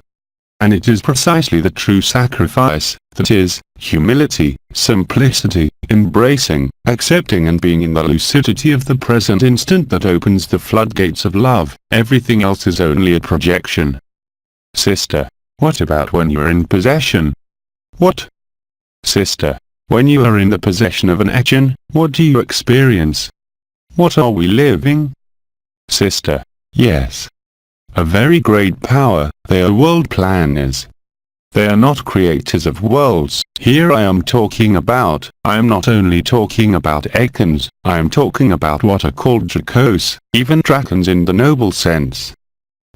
And it is precisely the true sacrifice, that is, humility, simplicity, embracing, accepting and being in the lucidity of the present instant, that opens the floodgates of love. Everything else is only a projection. Sister, what about when you are in possession? What? Sister, when you are in the possession of an Echin, what do you experience? What are we living? Sister, yes. A very great power, they are world planners. They are not creators of worlds. Here I am not only talking about Ekans, I am talking about what are called Drakos, even dragons in the noble sense.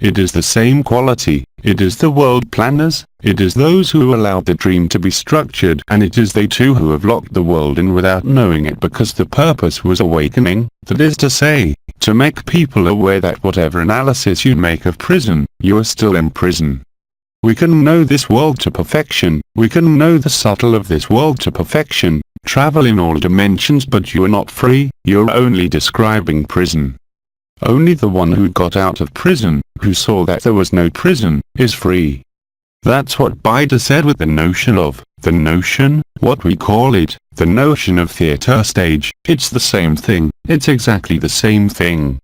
It is the same quality, it is the world planners, it is those who allowed the dream to be structured, and it is they too who have locked the world in without knowing it, because the purpose was awakening, that is to say, to make people aware that whatever analysis you make of prison, you are still in prison. We can know this world to perfection, we can know the subtle of this world to perfection, travel in all dimensions, but you are not free, you're only describing prison. Only the one who got out of prison, who saw that there was no prison, is free. That's what Bida said with the notion, what we call it, the notion of theater stage. It's the same thing, it's exactly the same thing.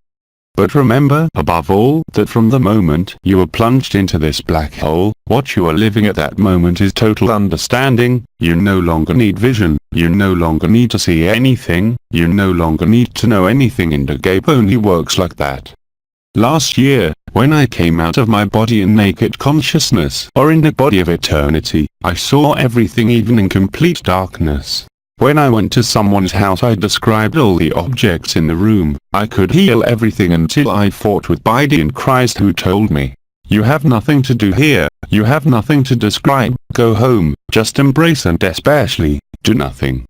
But remember, above all, that from the moment you are plunged into this black hole, what you are living at that moment is total understanding. You no longer need vision, you no longer need to see anything, you no longer need to know anything. Indicape only works like that. Last year, when I came out of my body in naked consciousness, or in the body of eternity, I saw everything even in complete darkness. When I went to someone's house, I described all the objects in the room. I could heal everything until I fought with Bida and Christ, who told me, "You have nothing to do here, you have nothing to describe, go home, just embrace and especially, do nothing."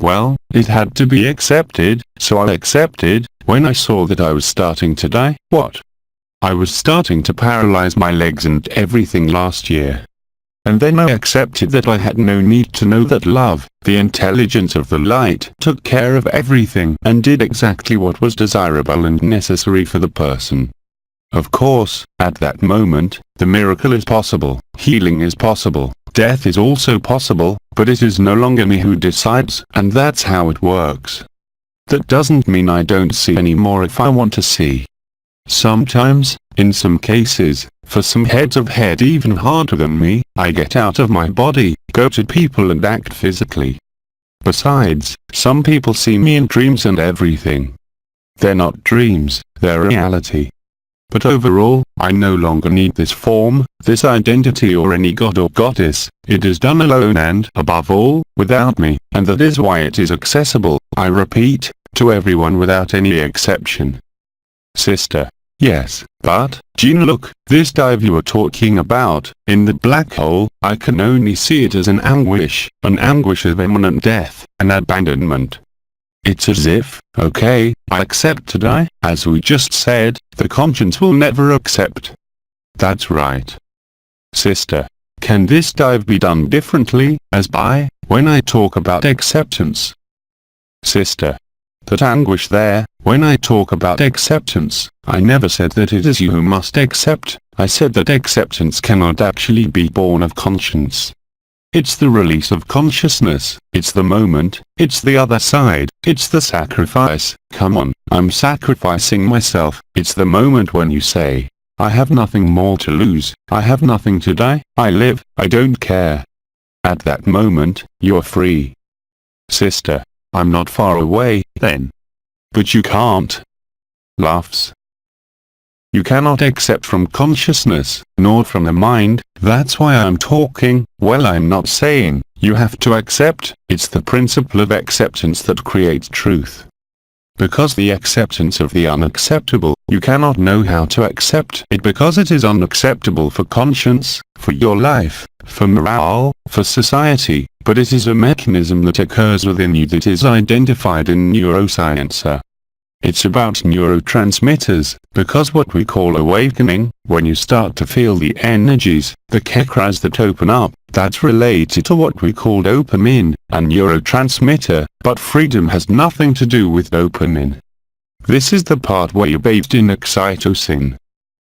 Well, it had to be accepted, so I accepted. When I saw that I was starting to die, what? I was starting to paralyze my legs and everything last year. And then I accepted that I had no need to know that love, the intelligence of the light, took care of everything and did exactly what was desirable and necessary for the person. Of course, at that moment, the miracle is possible, healing is possible, death is also possible, but it is no longer me who decides, and that's how it works. That doesn't mean I don't see anymore if I want to see. Sometimes, in some cases, for some heads of head even harder than me, I get out of my body, go to people and act physically. Besides, some people see me in dreams and everything. They're not dreams, they're reality. But overall, I no longer need this form, this identity or any god or goddess. It is done alone and, above all, without me, and that is why it is accessible, I repeat, to everyone without any exception. Sister. Yes, but, Gina, look, this dive you were talking about, in the black hole, I can only see it as an anguish of imminent death, an abandonment. It's as if, okay, I accept to die, as we just said, the conscience will never accept. That's right. Sister. Can this dive be done differently, as by, when I talk about acceptance? Sister. That anguish there, when I talk about acceptance, I never said that it is you who must accept, I said that acceptance cannot actually be born of conscience. It's the release of consciousness, it's the moment, it's the other side, it's the sacrifice. Come on, I'm sacrificing myself. It's the moment when you say, I have nothing more to lose, I have nothing to die, I live, I don't care. At that moment, you're free. Sister. I'm not far away, then. But you can't. Laughs. You cannot accept from consciousness, nor from the mind, that's why I'm talking. Well, I'm not saying, you have to accept, it's the principle of acceptance that creates truth. Because the acceptance of the unacceptable, you cannot know how to accept it because it is unacceptable for conscience, for your life, for morale, for society, but it is a mechanism that occurs within you that is identified in neuroscience. It's about neurotransmitters, because what we call awakening, when you start to feel the energies, the chakras that open up, that's related to what we call dopamine, a neurotransmitter, but freedom has nothing to do with dopamine. This is the part where you're bathed in oxytocin.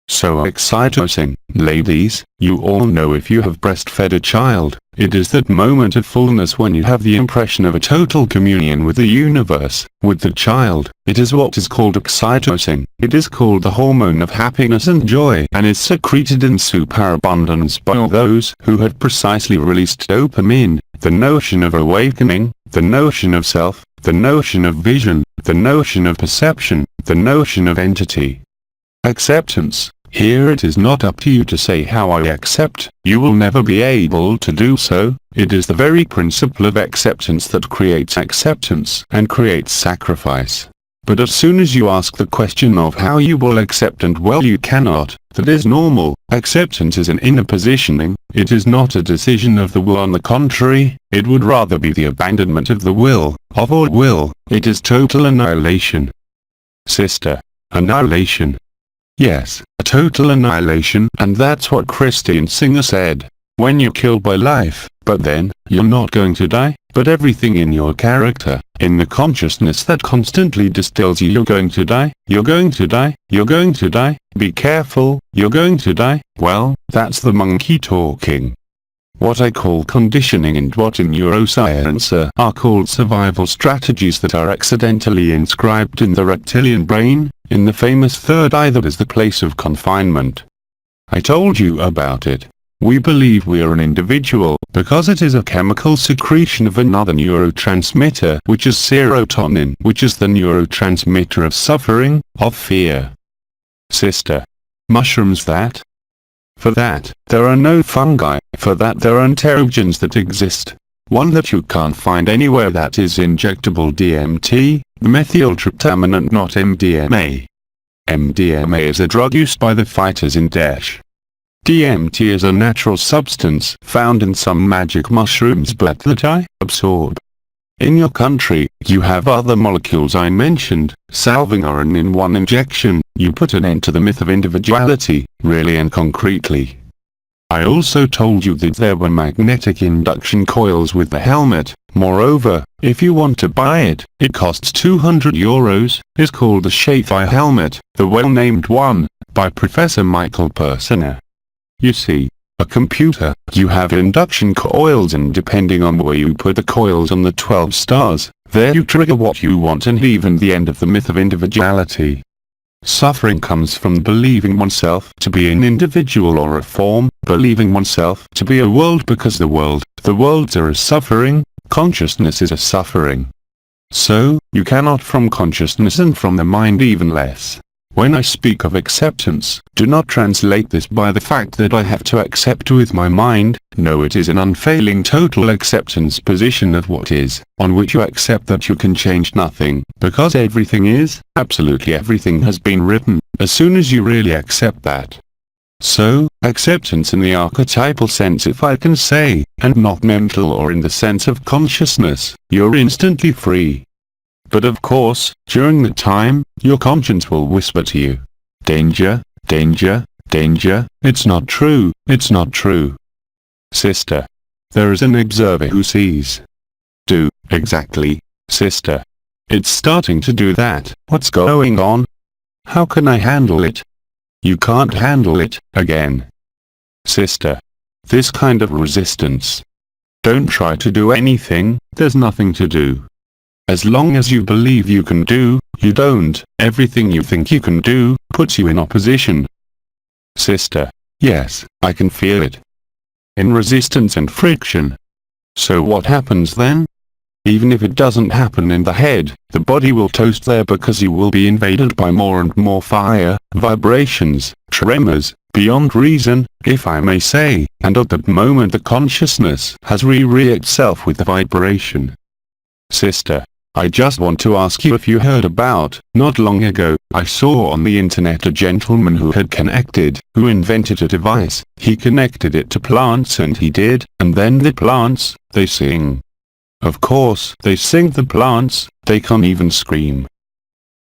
So oxytocin, ladies, you all know if you have breastfed a child, it is that moment of fullness when you have the impression of a total communion with the universe, with the child. It is what is called oxytocin. It is called the hormone of happiness and joy, and is secreted in superabundance by all those who have precisely released dopamine, the notion of awakening, the notion of self, the notion of vision, the notion of perception, the notion of entity. Acceptance. Here it is not up to you to say how I accept, you will never be able to do so, it is the very principle of acceptance that creates acceptance and creates sacrifice. But as soon as you ask the question of how you will accept and well you cannot, that is normal. Acceptance is an inner positioning, it is not a decision of the will. On the contrary, it would rather be the abandonment of the will, of all will, it is total annihilation. Sister. Annihilation. Yes, a total annihilation, and that's what Christian Singer said. When you're killed by life, but then, you're not going to die, but everything in your character, in the consciousness that constantly distills you, you're going to die, you're going to die, you're going to die, be careful, you're going to die. Well, that's the monkey talking. What I call conditioning and what in neuroscience are called survival strategies that are accidentally inscribed in the reptilian brain, in the famous third eye that is the place of confinement. I told you about it. We believe we are an individual because it is a chemical secretion of another neurotransmitter, which is serotonin, which is the neurotransmitter of suffering, of fear. Sister. Mushrooms that? For that, there are no fungi. For that, there are entheogens that exist. One that you can't find anywhere, that is injectable DMT, methyltryptamine, and not MDMA. MDMA is a drug used by the fighters in Daesh. DMT is a natural substance found in some magic mushrooms but that I absorb. In your country, you have other molecules I mentioned, salving and in one injection, you put an end to the myth of individuality, really and concretely. I also told you that there were magnetic induction coils with the helmet. Moreover, if you want to buy it, it costs €200, is called the Shafi helmet, the well-named one, by Professor Michael Persiner. You see, a computer, you have induction coils, and depending on where you put the coils on the 12 stars, there you trigger what you want and even the end of the myth of individuality. Suffering comes from believing oneself to be an individual or a form, believing oneself to be a world, because the worlds are a suffering, consciousness is a suffering. So, you cannot from consciousness and from the mind even less. When I speak of acceptance, do not translate this by the fact that I have to accept with my mind. No, it is an unfailing total acceptance position of what is, on which you accept that you can change nothing, because everything is, absolutely everything has been written, as soon as you really accept that. So, acceptance in the archetypal sense, if I can say, and not mental or in the sense of consciousness, you're instantly free. But of course, during the time, your conscience will whisper to you, danger, danger, danger, it's not true, it's not true. Sister. There is an observer who sees. Do, exactly, sister. It's starting to do that. What's going on? How can I handle it? You can't handle it, again. Sister. This kind of resistance. Don't try to do anything, there's nothing to do. As long as you believe you can do, you don't. Everything you think you can do, puts you in opposition. Sister. Yes, I can feel it. In resistance and friction. So what happens then? Even if it doesn't happen in the head, the body will toast there, because you will be invaded by more and more fire, vibrations, tremors, beyond reason, if I may say, and at that moment the consciousness has re itself with the vibration. Sister. I just want to ask you if you heard about, not long ago, I saw on the internet a gentleman who invented a device. He connected it to plants, and and then the plants, they sing. Of course, they sing, the plants, they can't even scream.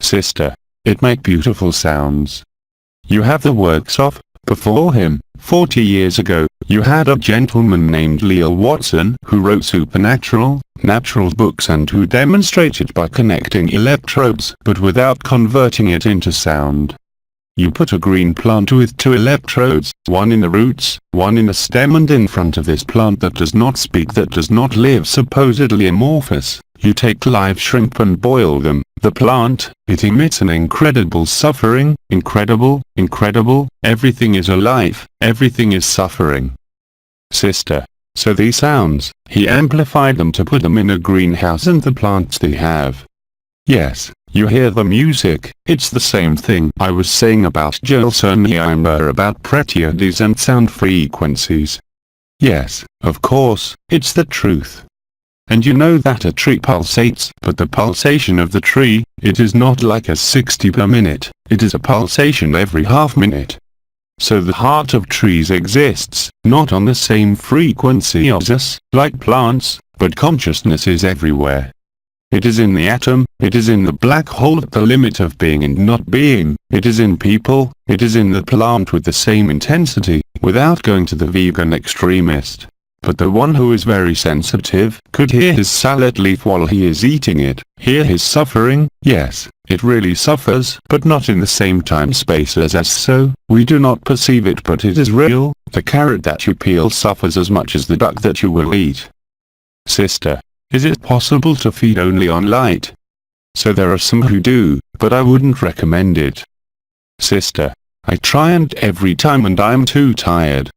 Sister. It make beautiful sounds. You have the works of, before him, 40 years ago, you had a gentleman named Leo Watson who wrote supernatural, natural books and who demonstrated by connecting electrodes but without converting it into sound. You put a green plant with 2 electrodes, one in the roots, one in the stem, and in front of this plant that does not speak, that does not live, supposedly amorphous, you take live shrimp and boil them. The plant, it emits an incredible suffering, incredible, everything is alive, everything is suffering. Sister. So these sounds, he amplified them to put them in a greenhouse, and the plants they have. Yes, you hear the music, it's the same thing I was saying about Gelsonimer, about preterides and sound frequencies. Yes, of course, it's the truth. And you know that a tree pulsates, but the pulsation of the tree, it is not like a 60 per minute, it is a pulsation every half minute. So the heart of trees exists, not on the same frequency as us, like plants, but consciousness is everywhere. It is in the atom, it is in the black hole at the limit of being and not being, It is in people, it is in the plant with the same intensity, without going to the vegan extremist. But the one who is very sensitive could hear his salad leaf while he is eating it, hear his suffering. Yes, it really suffers, but not in the same time space as us, so we do not perceive it, but it is real. The carrot that you peel suffers as much as the duck that you will eat. Sister, is it possible to feed only on light? So there are some who do, but I wouldn't recommend it. Sister, I try and every time and I am too tired.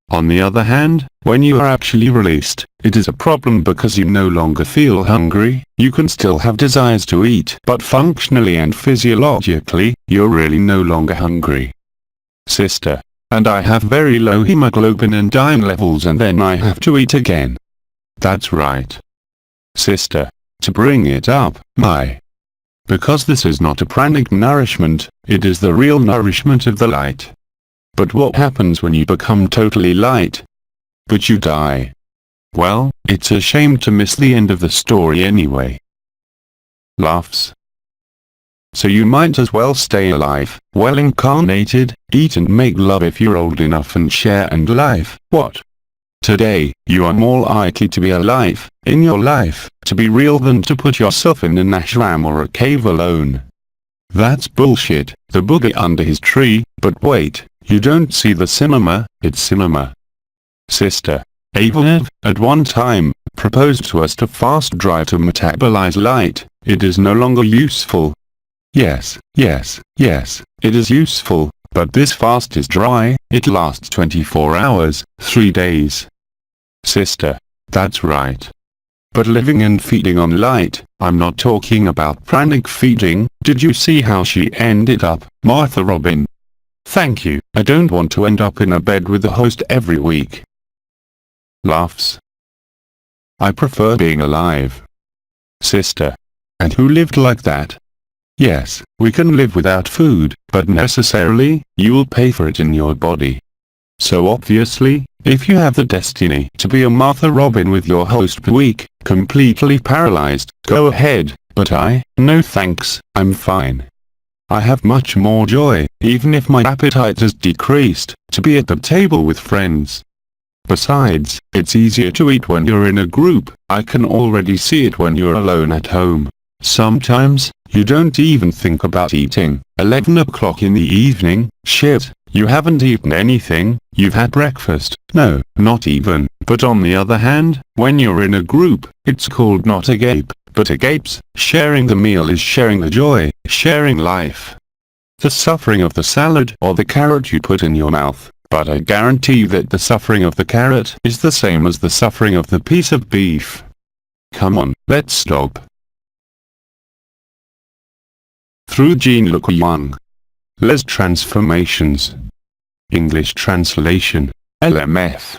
On the other hand, when you are actually released, it is a problem because you no longer feel hungry. You can still have desires to eat, but functionally and physiologically, you're really no longer hungry. Sister, and I have very low hemoglobin and iron levels and then I have to eat again. That's right. Sister, to bring it up, because this is not a pranic nourishment, it is the real nourishment of the light. But what happens when you become totally light? But you die. Well, it's a shame to miss the end of the story anyway. Laughs. So you might as well stay alive, well incarnated, eat and make love if you're old enough and share and life. What? Today, you are more likely to be alive, in your life, to be real than to put yourself in an ashram or a cave alone. That's bullshit, the Buddha under his tree, but wait, you don't see the cinema, it's cinema. Sister, Apotheose, at one time, proposed to us to fast dry to metabolize light. It is no longer useful. Yes, it is useful, but this fast is dry, it lasts 24 hours, 3 days. Sister, that's right. But living and feeding on light, I'm not talking about pranic feeding. Did you see how she ended up, Martha Robin? Thank you, I don't want to end up in a bed with the host every week. Laughs. I prefer being alive. Sister. And who lived like that? Yes, we can live without food, but necessarily, you will pay for it in your body. So obviously, if you have the destiny to be a Martha Robin with your host per week, completely paralyzed, go ahead, but no thanks, I'm fine. I have much more joy, even if my appetite has decreased, to be at the table with friends. Besides, it's easier to eat when you're in a group. I can already see it when you're alone at home. Sometimes, you don't even think about eating. 11 o'clock in the evening, shit, you haven't eaten anything, you've had breakfast. No, not even. But on the other hand, when you're in a group, it's called not agape, but agapes. Sharing the meal is sharing the joy, sharing life. The suffering of the salad or the carrot you put in your mouth, but I guarantee you that the suffering of the carrot is the same as the suffering of the piece of beef. Come on, let's stop. Through Jean-Luc Young. Les Transformations. English translation, LMF.